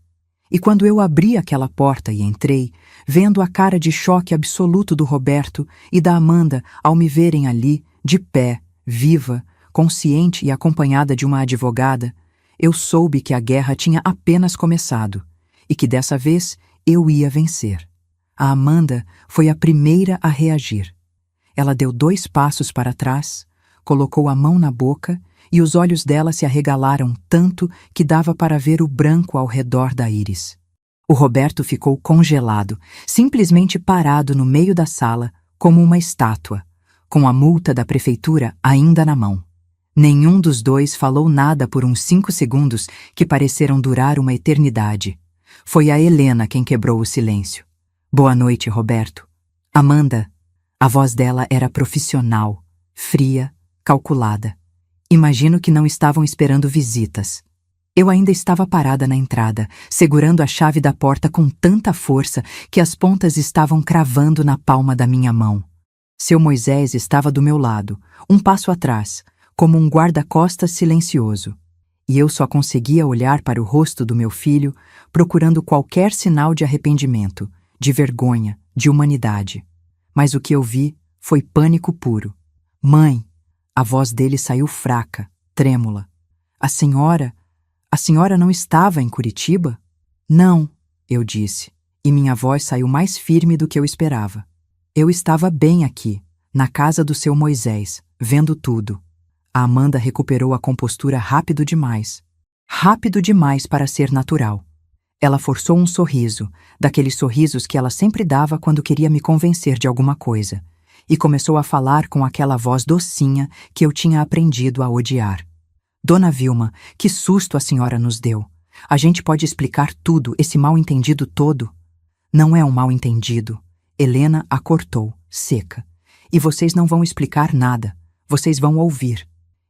E quando eu abri aquela porta e entrei, vendo a cara de choque absoluto do Roberto e da Amanda ao me verem ali, de pé, viva, consciente e acompanhada de uma advogada, eu soube que a guerra tinha apenas começado e que dessa vez eu ia vencer. A Amanda foi a primeira a reagir. Ela deu 2 passos para trás, colocou a mão na boca e os olhos dela se arregalaram tanto que dava para ver o branco ao redor da íris. O Roberto ficou congelado, simplesmente parado no meio da sala, como uma estátua, com a multa da prefeitura ainda na mão. Nenhum dos dois falou nada por uns 5 segundos que pareceram durar uma eternidade. Foi a Helena quem quebrou o silêncio. Boa noite, Roberto. Amanda. A voz dela era profissional, fria, calculada. Imagino que não estavam esperando visitas. Eu ainda estava parada na entrada, segurando a chave da porta com tanta força que as pontas estavam cravando na palma da minha mão. Seu Moisés estava do meu lado, um passo atrás, como um guarda-costas silencioso. E eu só conseguia olhar para o rosto do meu filho, procurando qualquer sinal de arrependimento, de vergonha, de humanidade. Mas o que eu vi foi pânico puro. Mãe! A voz dele saiu fraca, trêmula. A senhora não estava em Curitiba? Não, eu disse, e minha voz saiu mais firme do que eu esperava. Eu estava bem aqui, na casa do seu Moisés, vendo tudo. A Amanda recuperou a compostura rápido demais. Rápido demais para ser natural. Ela forçou um sorriso, daqueles sorrisos que ela sempre dava quando queria me convencer de alguma coisa, e começou a falar com aquela voz docinha que eu tinha aprendido a odiar. Dona Vilma, que susto a senhora nos deu. A gente pode explicar tudo, esse mal-entendido todo? Não é um mal-entendido. Helena a cortou, seca. E vocês não vão explicar nada. Vocês vão ouvir.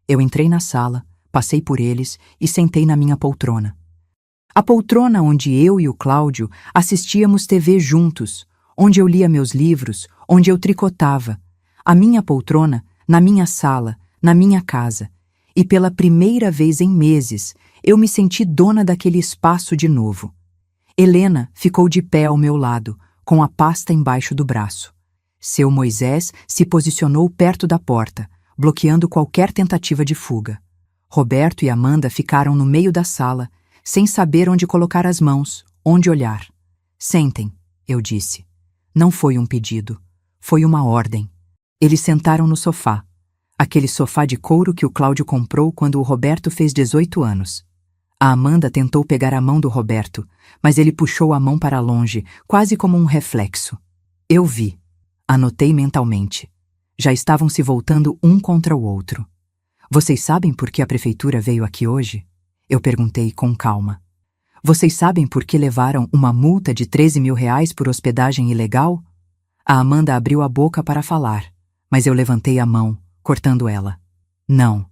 Eu entrei na sala, passei por eles e sentei na minha poltrona. A poltrona onde eu e o Cláudio assistíamos TV juntos, onde eu lia meus livros, onde eu tricotava. A minha poltrona, na minha sala, na minha casa. E pela primeira vez em meses, eu me senti dona daquele espaço de novo. Helena ficou de pé ao meu lado, com a pasta embaixo do braço. Seu Moisés se posicionou perto da porta, bloqueando qualquer tentativa de fuga. Roberto e Amanda ficaram no meio da sala, sem saber onde colocar as mãos, onde olhar. Sentem, eu disse. Não foi um pedido, foi uma ordem. Eles sentaram no sofá, aquele sofá de couro que o Cláudio comprou quando o Roberto fez 18 anos. A Amanda tentou pegar a mão do Roberto, mas ele puxou a mão para longe, quase como um reflexo. Eu vi. Anotei mentalmente. Já estavam se voltando um contra o outro. Vocês sabem por que a prefeitura veio aqui hoje? Eu perguntei com calma. Vocês sabem por que levaram uma multa de 13 mil reais por hospedagem ilegal? A Amanda abriu a boca para falar, mas eu levantei a mão, cortando ela. Não.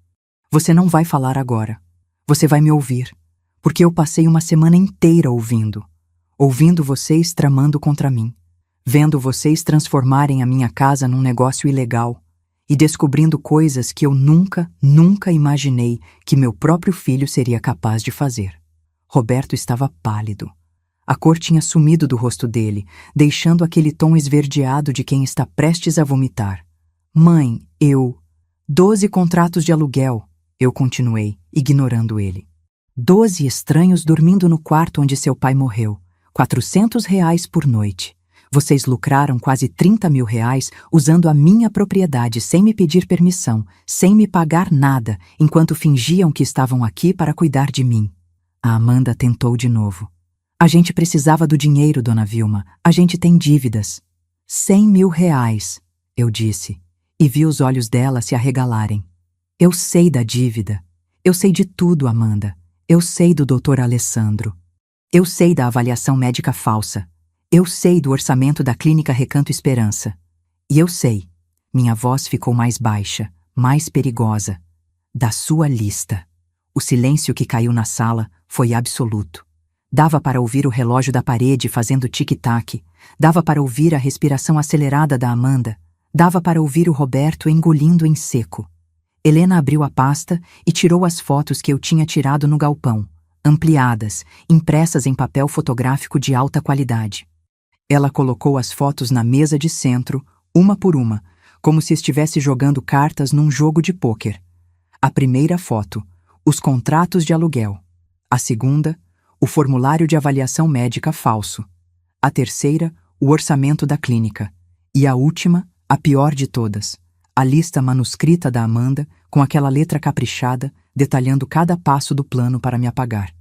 Você não vai falar agora. Você vai me ouvir, porque eu passei uma semana inteira ouvindo vocês tramando contra mim, vendo vocês transformarem a minha casa num negócio ilegal e descobrindo coisas que eu nunca imaginei que meu próprio filho seria capaz de fazer. Roberto estava pálido. A cor tinha sumido do rosto dele, deixando aquele tom esverdeado de quem está prestes a vomitar. Mãe, 12 contratos de aluguel, eu continuei, ignorando ele. 12 estranhos dormindo no quarto onde seu pai morreu. 400 reais por noite. Vocês lucraram quase 30 mil reais usando a minha propriedade sem me pedir permissão, sem me pagar nada, enquanto fingiam que estavam aqui para cuidar de mim. A Amanda tentou de novo. A gente precisava do dinheiro, dona Vilma. A gente tem dívidas. 100 mil reais, eu disse, e vi os olhos dela se arregalarem. Eu sei da dívida. Eu sei de tudo, Amanda. Eu sei do Dr. Alessandro. Eu sei da avaliação médica falsa. Eu sei do orçamento da Clínica Recanto Esperança. E eu sei, minha voz ficou mais baixa, mais perigosa, da sua lista. O silêncio que caiu na sala foi absoluto. Dava para ouvir o relógio da parede fazendo tic-tac, dava para ouvir a respiração acelerada da Amanda, dava para ouvir o Roberto engolindo em seco. Helena abriu a pasta e tirou as fotos que eu tinha tirado no galpão, ampliadas, impressas em papel fotográfico de alta qualidade. Ela colocou as fotos na mesa de centro, uma por uma, como se estivesse jogando cartas num jogo de pôquer. A primeira foto, os contratos de aluguel. A segunda, o formulário de avaliação médica falso. A terceira, o orçamento da clínica. E a última, a pior de todas, a lista manuscrita da Amanda, com aquela letra caprichada, detalhando cada passo do plano para me apagar.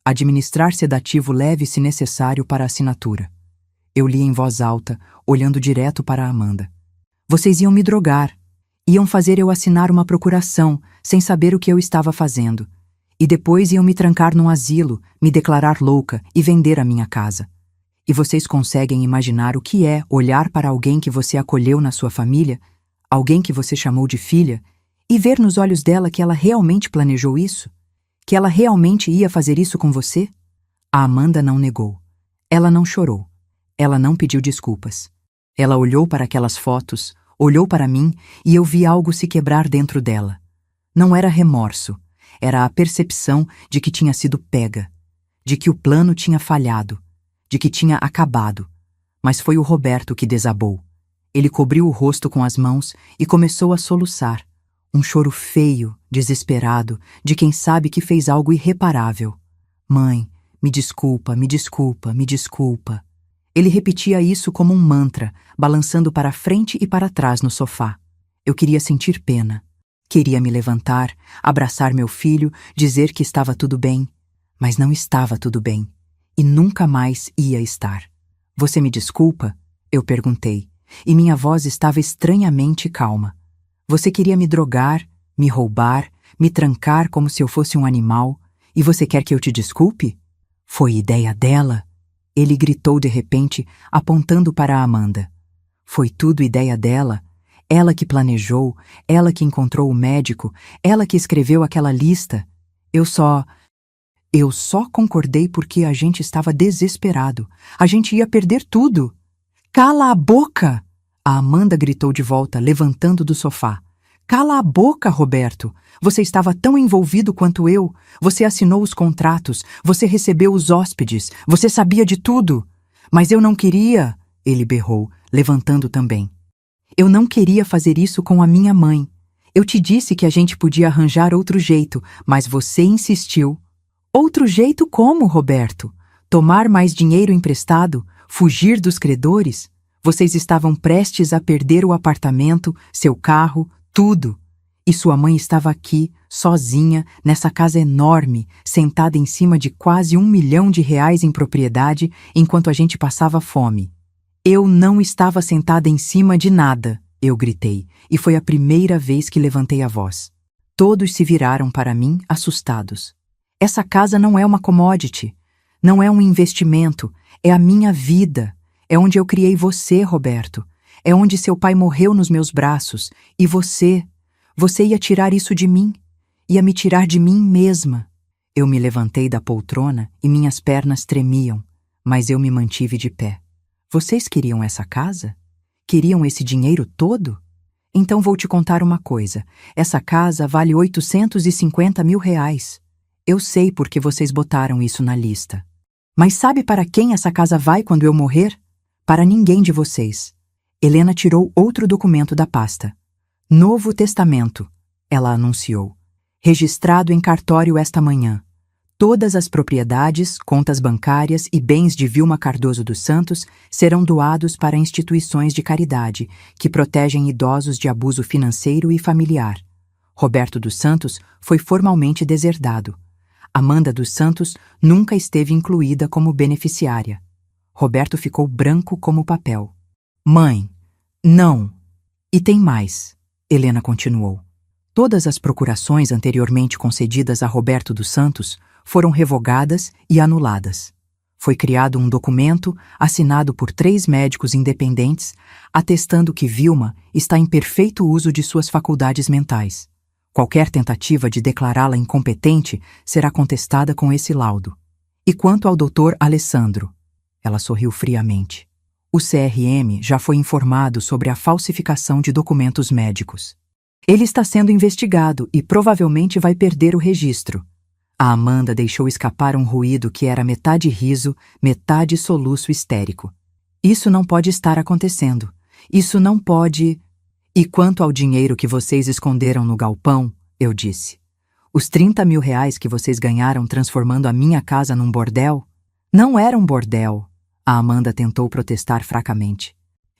Administrar sedativo leve se necessário para a assinatura. Eu li em voz alta, olhando direto para a Amanda. Vocês iam me drogar. Iam fazer eu assinar uma procuração, sem saber o que eu estava fazendo. E depois iam me trancar num asilo, me declarar louca e vender a minha casa. E vocês conseguem imaginar o que é olhar para alguém que você acolheu na sua família, alguém que você chamou de filha, e ver nos olhos dela que ela realmente planejou isso? Que ela realmente ia fazer isso com você? A Amanda não negou. Ela não chorou. Ela não pediu desculpas. Ela olhou para aquelas fotos, olhou para mim e eu vi algo se quebrar dentro dela. Não era remorso, era a percepção de que tinha sido pega, de que o plano tinha falhado, de que tinha acabado. Mas foi o Roberto que desabou. Ele cobriu o rosto com as mãos e começou a soluçar. Um choro feio, desesperado, de quem sabe que fez algo irreparável. Mãe, me desculpa, me desculpa, me desculpa. Ele repetia isso como um mantra, balançando para frente e para trás no sofá. Eu queria sentir pena. Queria me levantar, abraçar meu filho, dizer que estava tudo bem. Mas não estava tudo bem. E nunca mais ia estar. Você me desculpa? Eu perguntei, e minha voz estava estranhamente calma. Você queria me drogar, me roubar, me trancar como se eu fosse um animal, e você quer que eu te desculpe? Foi ideia dela? Ele gritou de repente, apontando para a Amanda. Foi tudo ideia dela? Ela que planejou, ela que encontrou o médico, ela que escreveu aquela lista. Eu só concordei porque a gente estava desesperado. A gente ia perder tudo. Cala a boca! A Amanda gritou de volta, levantando do sofá. Cala a boca, Roberto! Você estava tão envolvido quanto eu. Você assinou os contratos, você recebeu os hóspedes, você sabia de tudo. Mas eu não queria, ele berrou, levantando também. Eu não queria fazer isso com a minha mãe. Eu te disse que a gente podia arranjar outro jeito, mas você insistiu. Outro jeito como, Roberto? Tomar mais dinheiro emprestado? Fugir dos credores? Vocês estavam prestes a perder o apartamento, seu carro, tudo. E sua mãe estava aqui, sozinha, nessa casa enorme, sentada em cima de quase R$1 milhão em propriedade, enquanto a gente passava fome. Eu não estava sentada em cima de nada, eu gritei, e foi a primeira vez que levantei a voz. Todos se viraram para mim, assustados. Essa casa não é uma commodity, não é um investimento, é a minha vida. É onde eu criei você, Roberto. É onde seu pai morreu nos meus braços. E você ia tirar isso de mim. Ia me tirar de mim mesma. Eu me levantei da poltrona e minhas pernas tremiam, mas eu me mantive de pé. Vocês queriam essa casa? Queriam esse dinheiro todo? Então vou te contar uma coisa. Essa casa vale R$850 mil. Eu sei porque vocês botaram isso na lista. Mas sabe para quem essa casa vai quando eu morrer? Para ninguém de vocês. Helena tirou outro documento da pasta. Novo Testamento, ela anunciou. Registrado em cartório esta manhã. Todas as propriedades, contas bancárias e bens de Vilma Cardoso dos Santos serão doados para instituições de caridade que protegem idosos de abuso financeiro e familiar. Roberto dos Santos foi formalmente deserdado. Amanda dos Santos nunca esteve incluída como beneficiária. Roberto ficou branco como papel. Mãe, não. E tem mais, Helena continuou. Todas as procurações anteriormente concedidas a Roberto dos Santos foram revogadas e anuladas. Foi criado um documento assinado por 3 médicos independentes atestando que Vilma está em perfeito uso de suas faculdades mentais. Qualquer tentativa de declará-la incompetente será contestada com esse laudo. E quanto ao Dr. Alessandro? Ela sorriu friamente. O CRM já foi informado sobre a falsificação de documentos médicos. Ele está sendo investigado e provavelmente vai perder o registro. A Amanda deixou escapar um ruído que era metade riso, metade soluço histérico. Isso não pode estar acontecendo. Isso não pode... E quanto ao dinheiro que vocês esconderam no galpão, eu disse. Os R$30 mil que vocês ganharam transformando a minha casa num bordel? Não era um bordel. A Amanda tentou protestar fracamente.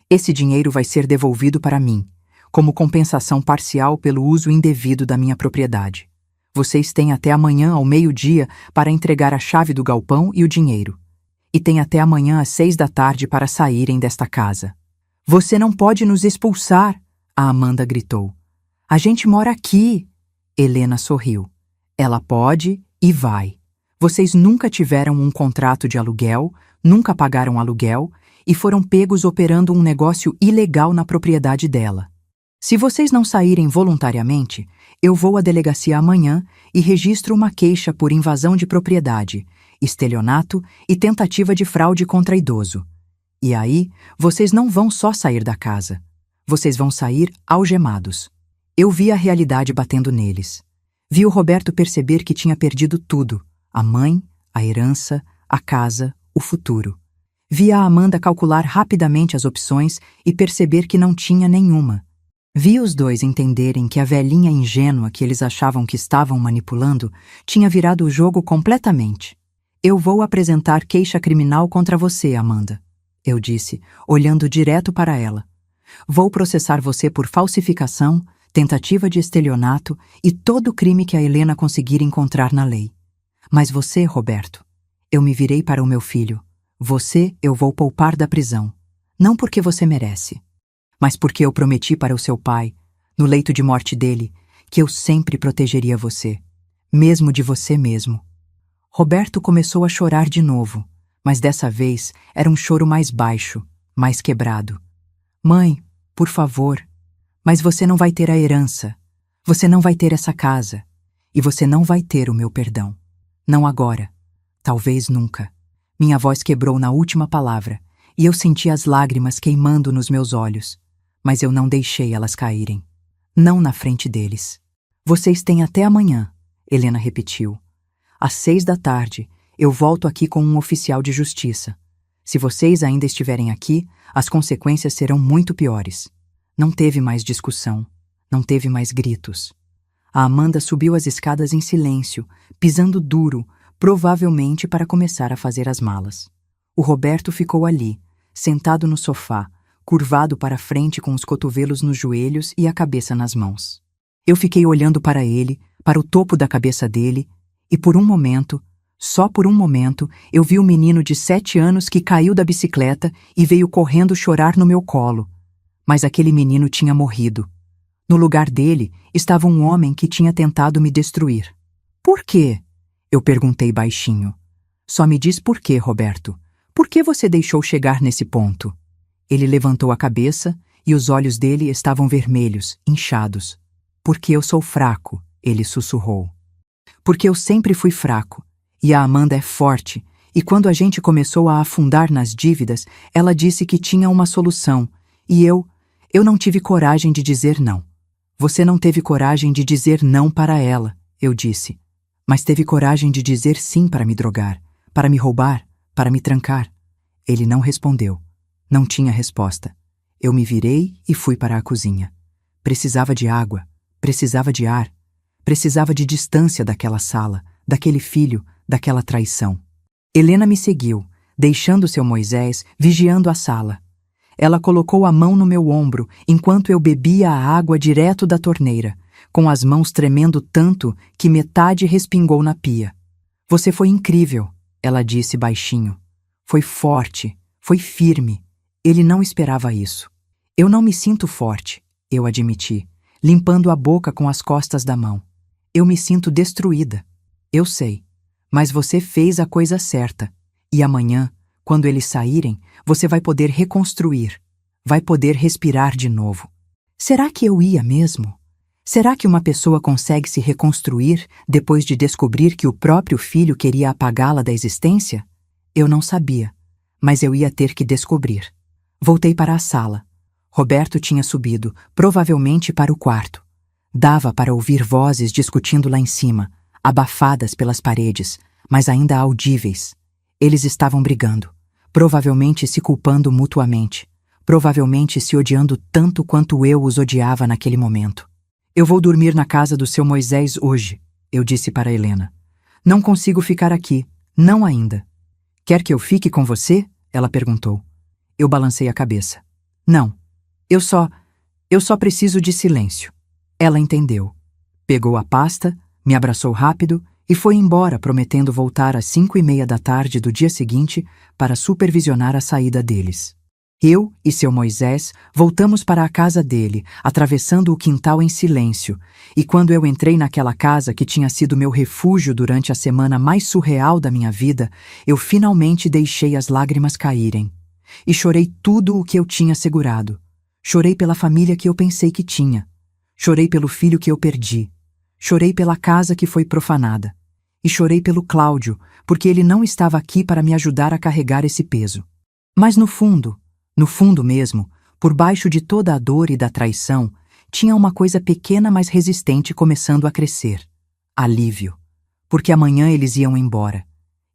Esse dinheiro vai ser devolvido para mim, como compensação parcial pelo uso indevido da minha propriedade. Vocês têm até amanhã ao meio-dia para entregar a chave do galpão e o dinheiro. E têm até amanhã às 6 da tarde para saírem desta casa. Você não pode nos expulsar, a Amanda gritou. A gente mora aqui. Helena sorriu. Ela pode e vai. Vocês nunca tiveram um contrato de aluguel, nunca pagaram aluguel e foram pegos operando um negócio ilegal na propriedade dela. Se vocês não saírem voluntariamente, eu vou à delegacia amanhã e registro uma queixa por invasão de propriedade, estelionato e tentativa de fraude contra idoso. E aí, vocês não vão só sair da casa. Vocês vão sair algemados. Eu vi a realidade batendo neles. Vi o Roberto perceber que tinha perdido tudo. A mãe, a herança, a casa, o futuro. Vi a Amanda calcular rapidamente as opções e perceber que não tinha nenhuma. Vi os dois entenderem que a velhinha ingênua que eles achavam que estavam manipulando tinha virado o jogo completamente. Eu vou apresentar queixa criminal contra você, Amanda, eu disse, olhando direto para ela. Vou processar você por falsificação, tentativa de estelionato e todo crime que a Helena conseguira encontrar na lei. Mas você, Roberto, eu me virei para o meu filho. Você eu vou poupar da prisão. Não porque você merece, mas porque eu prometi para o seu pai, no leito de morte dele, que eu sempre protegeria você, mesmo de você mesmo. Roberto começou a chorar de novo, mas dessa vez era um choro mais baixo, mais quebrado. Mãe, por favor, mas você não vai ter a herança, você não vai ter essa casa, e você não vai ter o meu perdão. Não agora, talvez nunca. Minha voz quebrou na última palavra, e eu senti as lágrimas queimando nos meus olhos, mas eu não deixei elas caírem. Não na frente deles. Vocês têm até amanhã, Helena repetiu. Às 6 da tarde, eu volto aqui com um oficial de justiça. Se vocês ainda estiverem aqui, as consequências serão muito piores. Não teve mais discussão, não teve mais gritos. A Amanda subiu as escadas em silêncio, pisando duro, provavelmente para começar a fazer as malas. O Roberto ficou ali, sentado no sofá, curvado para frente com os cotovelos nos joelhos e a cabeça nas mãos. Eu fiquei olhando para ele, para o topo da cabeça dele, e por um momento, só por um momento, eu vi o menino de 7 anos que caiu da bicicleta e veio correndo chorar no meu colo. Mas aquele menino tinha morrido. No lugar dele estava um homem que tinha tentado me destruir. Por quê? Eu perguntei baixinho. Só me diz por quê, Roberto. Por que você deixou chegar nesse ponto? Ele levantou a cabeça e os olhos dele estavam vermelhos, inchados. Porque eu sou fraco, ele sussurrou. Porque eu sempre fui fraco, e a Amanda é forte, e quando a gente começou a afundar nas dívidas, ela disse que tinha uma solução, e eu não tive coragem de dizer não. Você não teve coragem de dizer não para ela, eu disse, mas teve coragem de dizer sim para me drogar, para me roubar, para me trancar. Ele não respondeu. Não tinha resposta. Eu me virei e fui para a cozinha. Precisava de água, precisava de ar, precisava de distância daquela sala, daquele filho, daquela traição. Helena me seguiu, deixando seu Moisés vigiando a sala. Ela colocou a mão no meu ombro enquanto eu bebia a água direto da torneira, com as mãos tremendo tanto que metade respingou na pia. Você foi incrível, ela disse baixinho. Foi forte, foi firme. Ele não esperava isso. Eu não me sinto forte, eu admiti, limpando a boca com as costas da mão. Eu me sinto destruída. Eu sei. Mas você fez a coisa certa. E amanhã, quando eles saírem, você vai poder reconstruir. Vai poder respirar de novo. Será que eu ia mesmo? Será que uma pessoa consegue se reconstruir depois de descobrir que o próprio filho queria apagá-la da existência? Eu não sabia, mas eu ia ter que descobrir. Voltei para a sala. Roberto tinha subido, provavelmente para o quarto. Dava para ouvir vozes discutindo lá em cima, abafadas pelas paredes, mas ainda audíveis. Eles estavam brigando, provavelmente se culpando mutuamente, provavelmente se odiando tanto quanto eu os odiava naquele momento. Eu vou dormir na casa do seu Moisés hoje, eu disse para Helena. Não consigo ficar aqui, não ainda. Quer que eu fique com você? Ela perguntou. Eu balancei a cabeça. Não, eu só preciso de silêncio. Ela entendeu. Pegou a pasta, me abraçou rápido e foi embora, prometendo voltar às 5:30 da tarde do dia seguinte para supervisionar a saída deles. Eu e seu Moisés voltamos para a casa dele, atravessando o quintal em silêncio, e quando eu entrei naquela casa que tinha sido meu refúgio durante a semana mais surreal da minha vida, eu finalmente deixei as lágrimas caírem. E chorei tudo o que eu tinha segurado. Chorei pela família que eu pensei que tinha. Chorei pelo filho que eu perdi. Chorei pela casa que foi profanada. E chorei pelo Cláudio, porque ele não estava aqui para me ajudar a carregar esse peso. Mas no fundo mesmo, por baixo de toda a dor e da traição, tinha uma coisa pequena mas resistente começando a crescer. Alívio. Porque amanhã eles iam embora.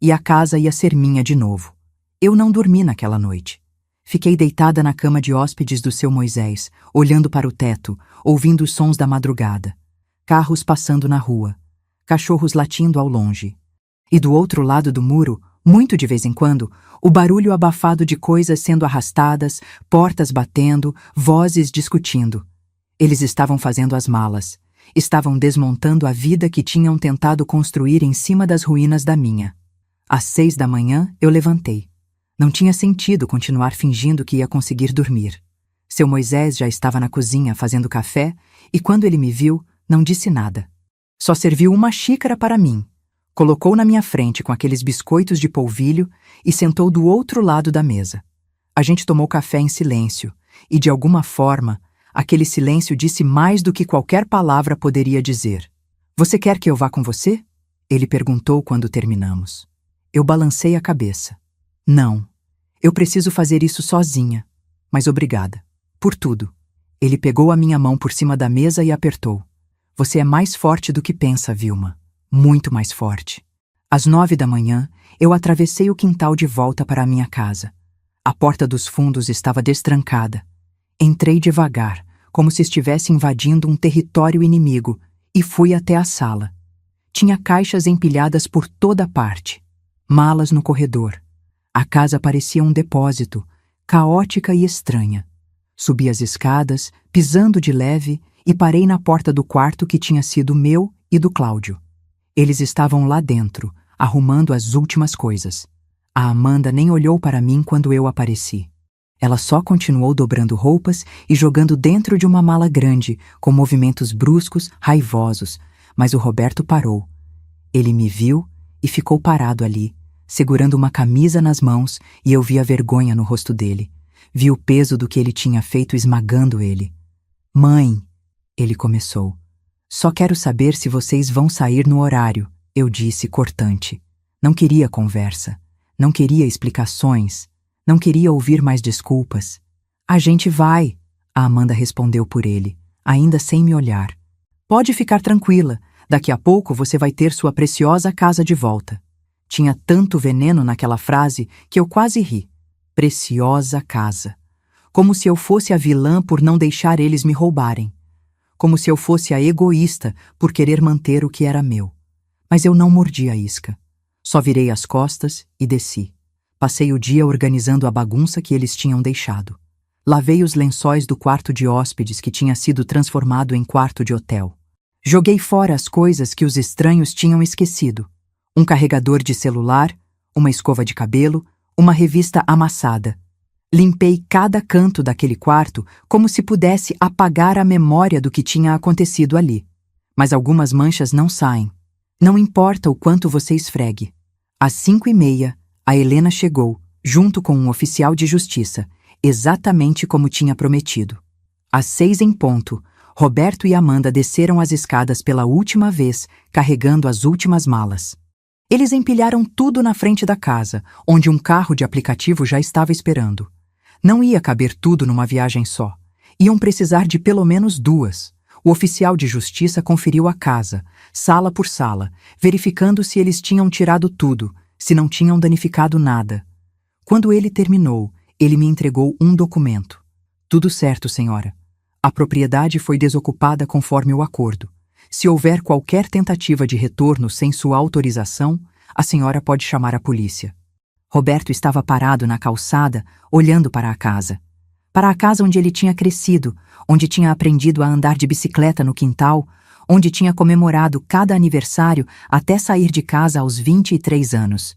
E a casa ia ser minha de novo. Eu não dormi naquela noite. Fiquei deitada na cama de hóspedes do seu Moisés, olhando para o teto, ouvindo os sons da madrugada. Carros passando na rua. Cachorros latindo ao longe. E do outro lado do muro, muito de vez em quando, o barulho abafado de coisas sendo arrastadas, portas batendo, vozes discutindo. Eles estavam fazendo as malas. Estavam desmontando a vida que tinham tentado construir em cima das ruínas da minha. Às 6 da manhã, eu levantei. Não tinha sentido continuar fingindo que ia conseguir dormir. Seu Moisés já estava na cozinha fazendo café e, quando ele me viu, não disse nada. Só serviu uma xícara para mim. Colocou na minha frente com aqueles biscoitos de polvilho e sentou do outro lado da mesa. A gente tomou café em silêncio e, de alguma forma, aquele silêncio disse mais do que qualquer palavra poderia dizer. Você quer que eu vá com você? Ele perguntou quando terminamos. Eu balancei a cabeça. Não, eu preciso fazer isso sozinha. Mas obrigada. Por tudo. Ele pegou a minha mão por cima da mesa e apertou. Você é mais forte do que pensa, Vilma. Muito mais forte. Às 9 da manhã, eu atravessei o quintal de volta para a minha casa. A porta dos fundos estava destrancada. Entrei devagar, como se estivesse invadindo um território inimigo, e fui até a sala. Tinha caixas empilhadas por toda parte. Malas no corredor. A casa parecia um depósito, caótica e estranha. Subi as escadas, pisando de leve, e parei na porta do quarto que tinha sido meu e do Cláudio. Eles estavam lá dentro, arrumando as últimas coisas. A Amanda nem olhou para mim quando eu apareci. Ela só continuou dobrando roupas e jogando dentro de uma mala grande, com movimentos bruscos, raivosos, mas o Roberto parou. Ele me viu e ficou parado ali, segurando uma camisa nas mãos, e eu vi a vergonha no rosto dele. Vi o peso do que ele tinha feito esmagando ele. Mãe, ele começou. Só quero saber se vocês vão sair no horário, eu disse cortante. Não queria conversa. Não queria explicações. Não queria ouvir mais desculpas. A gente vai, a Amanda respondeu por ele, ainda sem me olhar. Pode ficar tranquila, daqui a pouco você vai ter sua preciosa casa de volta. Tinha tanto veneno naquela frase que eu quase ri. Preciosa casa. Como se eu fosse a vilã por não deixar eles me roubarem. Como se eu fosse a egoísta por querer manter o que era meu. Mas eu não mordi a isca. Só virei as costas e desci. Passei o dia organizando a bagunça que eles tinham deixado. Lavei os lençóis do quarto de hóspedes que tinha sido transformado em quarto de hotel. Joguei fora as coisas que os estranhos tinham esquecido. Um carregador de celular, uma escova de cabelo, uma revista amassada. Limpei cada canto daquele quarto como se pudesse apagar a memória do que tinha acontecido ali. Mas algumas manchas não saem. Não importa o quanto você esfregue. Às 5h30, a Helena chegou, junto com um oficial de justiça, exatamente como tinha prometido. Às 6 em ponto, Roberto e Amanda desceram as escadas pela última vez, carregando as últimas malas. Eles empilharam tudo na frente da casa, onde um carro de aplicativo já estava esperando. Não ia caber tudo numa viagem só. Iam precisar de pelo menos 2. O oficial de justiça conferiu a casa, sala por sala, verificando se eles tinham tirado tudo, se não tinham danificado nada. Quando ele terminou, ele me entregou um documento. Tudo certo, senhora. A propriedade foi desocupada conforme o acordo. Se houver qualquer tentativa de retorno sem sua autorização, a senhora pode chamar a polícia. Roberto estava parado na calçada, olhando para a casa. Para a casa onde ele tinha crescido, onde tinha aprendido a andar de bicicleta no quintal, onde tinha comemorado cada aniversário até sair de casa aos 23 anos.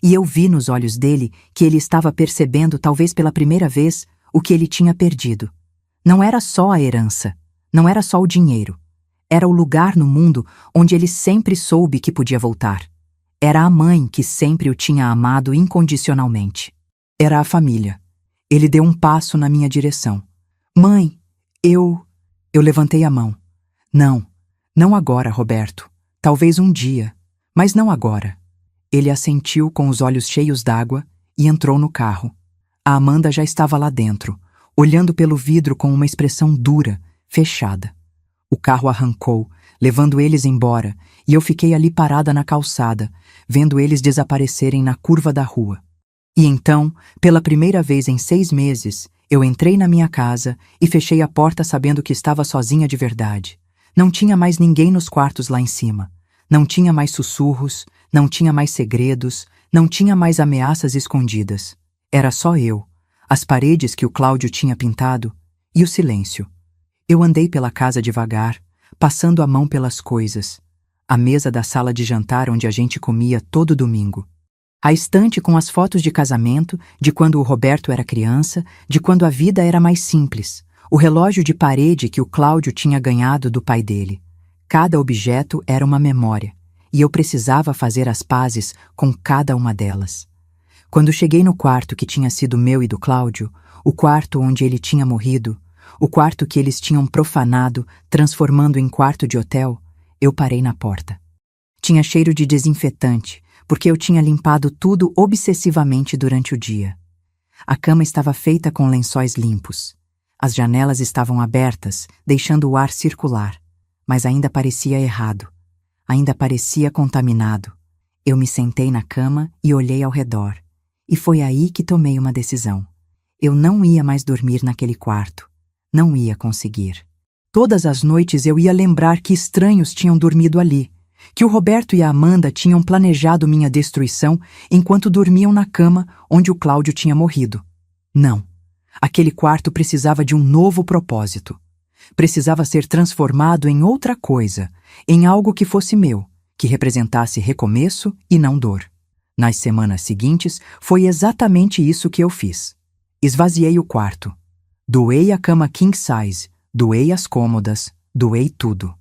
E eu vi nos olhos dele que ele estava percebendo, talvez pela primeira vez, o que ele tinha perdido. Não era só a herança, não era só o dinheiro. Era o lugar no mundo onde ele sempre soube que podia voltar. Era a mãe que sempre o tinha amado incondicionalmente. Era a família. Ele deu um passo na minha direção. Mãe, eu levantei a mão. Não agora, Roberto. Talvez um dia, mas não agora. Ele assentiu com os olhos cheios d'água e entrou no carro. A Amanda já estava lá dentro, olhando pelo vidro com uma expressão dura, fechada. O carro arrancou, levando eles embora, e eu fiquei ali parada na calçada, vendo eles desaparecerem na curva da rua. E então, pela primeira vez em 6 meses, eu entrei na minha casa e fechei a porta sabendo que estava sozinha de verdade. Não tinha mais ninguém nos quartos lá em cima. Não tinha mais sussurros, não tinha mais segredos, não tinha mais ameaças escondidas. Era só eu, as paredes que o Cláudio tinha pintado e o silêncio. Eu andei pela casa devagar, passando a mão pelas coisas. A mesa da sala de jantar onde a gente comia todo domingo. A estante com as fotos de casamento, de quando o Roberto era criança, de quando a vida era mais simples. O relógio de parede que o Cláudio tinha ganhado do pai dele. Cada objeto era uma memória, e eu precisava fazer as pazes com cada uma delas. Quando cheguei no quarto que tinha sido meu e do Cláudio, o quarto onde ele tinha morrido, o quarto que eles tinham profanado, transformando em quarto de hotel, eu parei na porta. Tinha cheiro de desinfetante, porque eu tinha limpado tudo obsessivamente durante o dia. A cama estava feita com lençóis limpos. As janelas estavam abertas, deixando o ar circular, mas ainda parecia errado. Ainda parecia contaminado. Eu me sentei na cama e olhei ao redor. E foi aí que tomei uma decisão. Eu não ia mais dormir naquele quarto. Não ia conseguir. Todas as noites eu ia lembrar que estranhos tinham dormido ali, que o Roberto e a Amanda tinham planejado minha destruição enquanto dormiam na cama onde o Cláudio tinha morrido. Não. Aquele quarto precisava de um novo propósito. Precisava ser transformado em outra coisa, em algo que fosse meu, que representasse recomeço e não dor. Nas semanas seguintes, foi exatamente isso que eu fiz. Esvaziei o quarto. Doei a cama king size, doei as cômodas, doei tudo.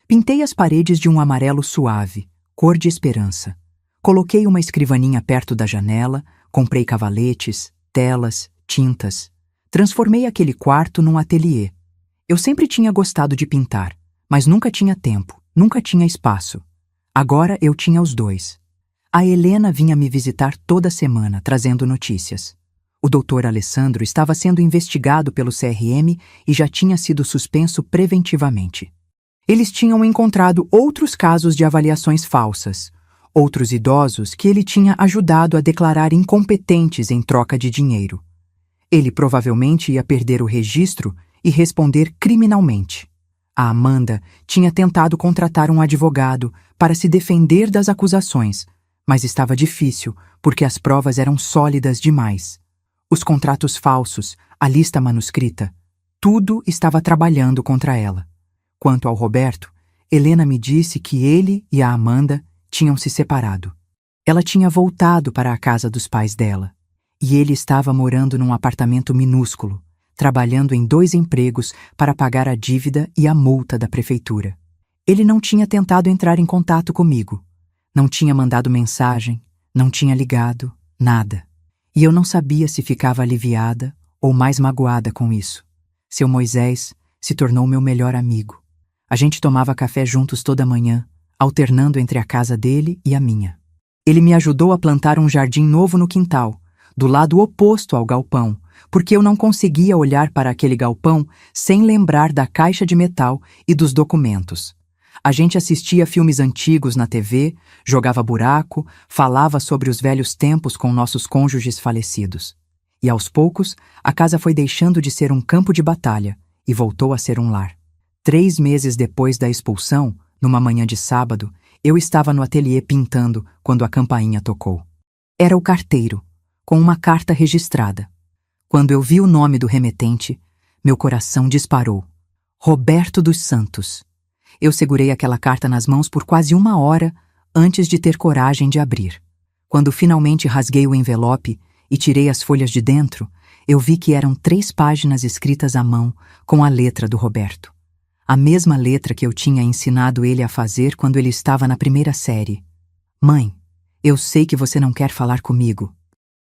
Pintei as paredes de um amarelo suave, cor de esperança. Coloquei uma escrivaninha perto da janela, comprei cavaletes, telas, tintas. Transformei aquele quarto num ateliê. Eu sempre tinha gostado de pintar, mas nunca tinha tempo, nunca tinha espaço. Agora eu tinha os dois. A Helena vinha me visitar toda semana, trazendo notícias. O doutor Alessandro estava sendo investigado pelo CRM e já tinha sido suspenso preventivamente. Eles tinham encontrado outros casos de avaliações falsas, outros idosos que ele tinha ajudado a declarar incompetentes em troca de dinheiro. Ele provavelmente ia perder o registro e responder criminalmente. A Amanda tinha tentado contratar um advogado para se defender das acusações, mas estava difícil porque as provas eram sólidas demais. Os contratos falsos, a lista manuscrita, tudo estava trabalhando contra ela. Quanto ao Roberto, Helena me disse que ele e a Amanda tinham se separado. Ela tinha voltado para a casa dos pais dela, e ele estava morando num apartamento minúsculo, trabalhando em 2 empregos para pagar a dívida e a multa da prefeitura. Ele não tinha tentado entrar em contato comigo, não tinha mandado mensagem, não tinha ligado, nada. E eu não sabia se ficava aliviada ou mais magoada com isso. Seu Moisés se tornou meu melhor amigo. A gente tomava café juntos toda manhã, alternando entre a casa dele e a minha. Ele me ajudou a plantar um jardim novo no quintal, do lado oposto ao galpão, porque eu não conseguia olhar para aquele galpão sem lembrar da caixa de metal e dos documentos. A gente assistia filmes antigos na TV, jogava buraco, falava sobre os velhos tempos com nossos cônjuges falecidos. E aos poucos, a casa foi deixando de ser um campo de batalha e voltou a ser um lar. 3 meses depois da expulsão, numa manhã de sábado, eu estava no ateliê pintando quando a campainha tocou. Era o carteiro, com uma carta registrada. Quando eu vi o nome do remetente, meu coração disparou. Roberto dos Santos. Eu segurei aquela carta nas mãos por quase 1 hora antes de ter coragem de abrir. Quando finalmente rasguei o envelope e tirei as folhas de dentro, eu vi que eram 3 páginas escritas à mão com a letra do Roberto. A mesma letra que eu tinha ensinado ele a fazer quando ele estava na 1ª série. Mãe, eu sei que você não quer falar comigo.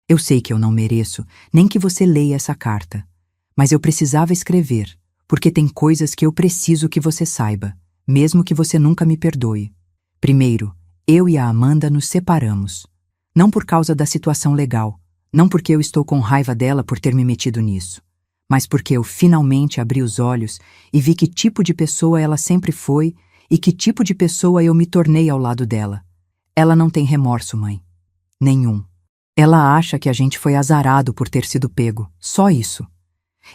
Eu sei que eu não mereço, nem que você leia essa carta. Mas eu precisava escrever, porque tem coisas que eu preciso que você saiba, mesmo que você nunca me perdoe. Primeiro, eu e a Amanda nos separamos. Não por causa da situação legal, não porque eu estou com raiva dela por ter me metido nisso, mas porque eu finalmente abri os olhos e vi que tipo de pessoa ela sempre foi e que tipo de pessoa eu me tornei ao lado dela. Ela não tem remorso, mãe. Nenhum. Ela acha que a gente foi azarado por ter sido pego, só isso.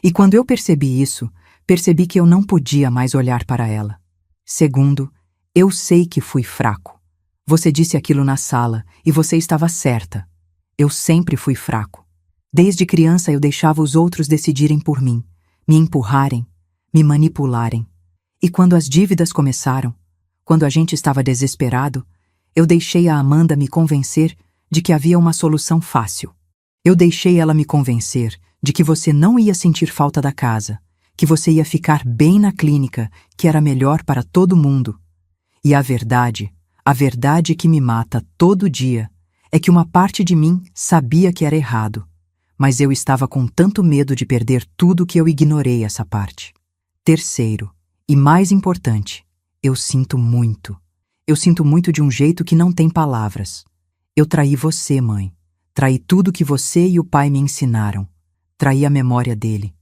E quando eu percebi isso, percebi que eu não podia mais olhar para ela. Segundo, eu sei que fui fraco. Você disse aquilo na sala e você estava certa. Eu sempre fui fraco. Desde criança eu deixava os outros decidirem por mim, me empurrarem, me manipularem. E quando as dívidas começaram, quando a gente estava desesperado, eu deixei a Amanda me convencer de que havia uma solução fácil. Eu deixei ela me convencer de que você não ia sentir falta da casa, que você ia ficar bem na clínica, que era melhor para todo mundo. E a verdade que me mata todo dia, é que uma parte de mim sabia que era errado, mas eu estava com tanto medo de perder tudo que eu ignorei essa parte. Terceiro, e mais importante, eu sinto muito. Eu sinto muito de um jeito que não tem palavras. Eu traí você, mãe. Traí tudo que você e o pai me ensinaram. Traí a memória dele.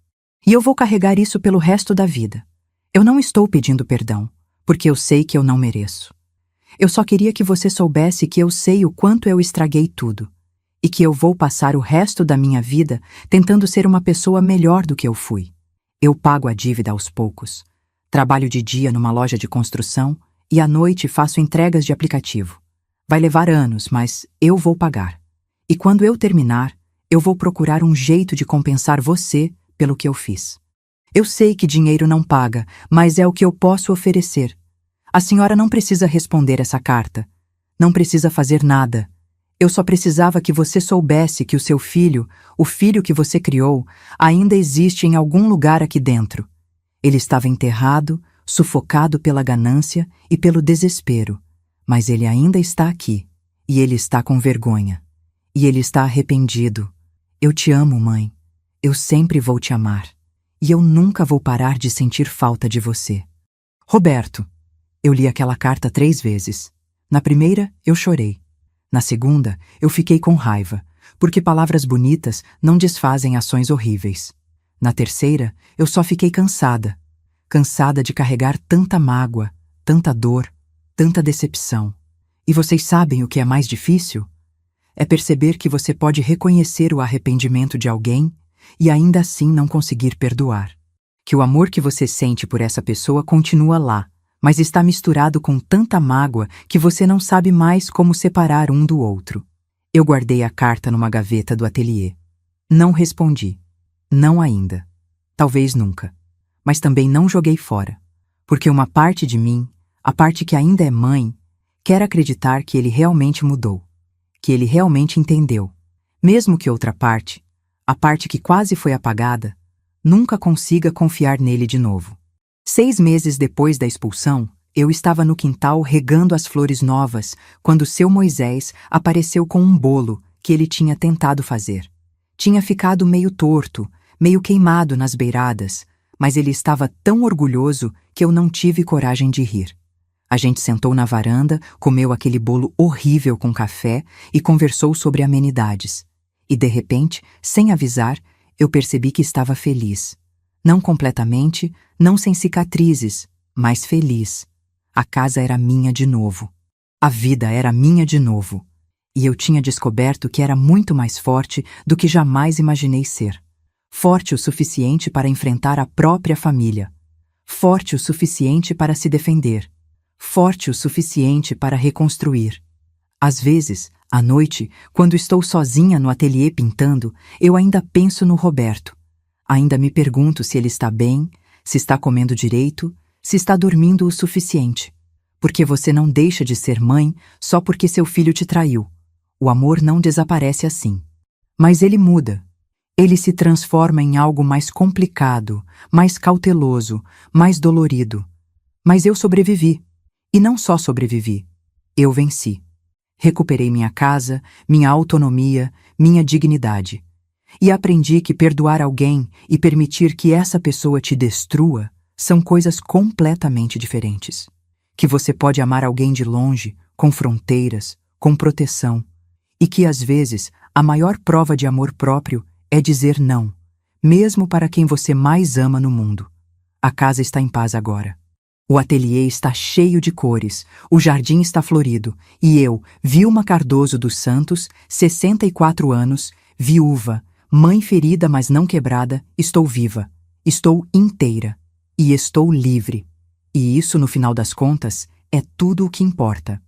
E eu vou carregar isso pelo resto da vida. Eu não estou pedindo perdão, porque eu sei que eu não mereço. Eu só queria que você soubesse que eu sei o quanto eu estraguei tudo, e que eu vou passar o resto da minha vida tentando ser uma pessoa melhor do que eu fui. Eu pago a dívida aos poucos. Trabalho de dia numa loja de construção e à noite faço entregas de aplicativo. Vai levar anos, mas eu vou pagar. E quando eu terminar, eu vou procurar um jeito de compensar você pelo que eu fiz. Eu sei que dinheiro não paga, mas é o que eu posso oferecer. A senhora não precisa responder essa carta. Não precisa fazer nada. Eu só precisava que você soubesse que o seu filho, o filho que você criou, ainda existe em algum lugar aqui dentro. Ele estava enterrado, sufocado pela ganância e pelo desespero, mas ele ainda está aqui, e ele está com vergonha. E ele está arrependido. Eu te amo, mãe. Eu sempre vou te amar. E eu nunca vou parar de sentir falta de você. Roberto. Eu li aquela carta 3 vezes. Na primeira, eu chorei. Na segunda, eu fiquei com raiva, porque palavras bonitas não desfazem ações horríveis. Na terceira, eu só fiquei cansada. Cansada de carregar tanta mágoa, tanta dor, tanta decepção. E vocês sabem o que é mais difícil? É perceber que você pode reconhecer o arrependimento de alguém e ainda assim não conseguir perdoar. Que o amor que você sente por essa pessoa continua lá, mas está misturado com tanta mágoa que você não sabe mais como separar um do outro. Eu guardei a carta numa gaveta do ateliê. Não respondi. Não ainda. Talvez nunca. Mas também não joguei fora. Porque uma parte de mim, a parte que ainda é mãe, quer acreditar que ele realmente mudou. Que ele realmente entendeu. Mesmo que outra parte, a parte que quase foi apagada, nunca consiga confiar nele de novo. 6 meses depois da expulsão, eu estava no quintal regando as flores novas quando seu Moisés apareceu com um bolo que ele tinha tentado fazer. Tinha ficado meio torto, meio queimado nas beiradas, mas ele estava tão orgulhoso que eu não tive coragem de rir. A gente sentou na varanda, comeu aquele bolo horrível com café e conversou sobre amenidades. E de repente, sem avisar, eu percebi que estava feliz. Não completamente, não sem cicatrizes, mas feliz. A casa era minha de novo. A vida era minha de novo. E eu tinha descoberto que era muito mais forte do que jamais imaginei ser. Forte o suficiente para enfrentar a própria família. Forte o suficiente para se defender. Forte o suficiente para reconstruir. Às vezes, à noite, quando estou sozinha no ateliê pintando, eu ainda penso no Roberto. Ainda me pergunto se ele está bem, se está comendo direito, se está dormindo o suficiente. Porque você não deixa de ser mãe só porque seu filho te traiu. O amor não desaparece assim. Mas ele muda. Ele se transforma em algo mais complicado, mais cauteloso, mais dolorido. Mas eu sobrevivi. E não só sobrevivi. Eu venci. Recuperei minha casa, minha autonomia, minha dignidade. E aprendi que perdoar alguém e permitir que essa pessoa te destrua são coisas completamente diferentes. Que você pode amar alguém de longe, com fronteiras, com proteção. E que, às vezes, a maior prova de amor próprio é dizer não, mesmo para quem você mais ama no mundo. A casa está em paz agora. O ateliê está cheio de cores, o jardim está florido, e eu, Vilma Cardoso dos Santos, 64 anos, viúva, mãe ferida mas não quebrada, estou viva, estou inteira, e estou livre. E isso, no final das contas, é tudo o que importa.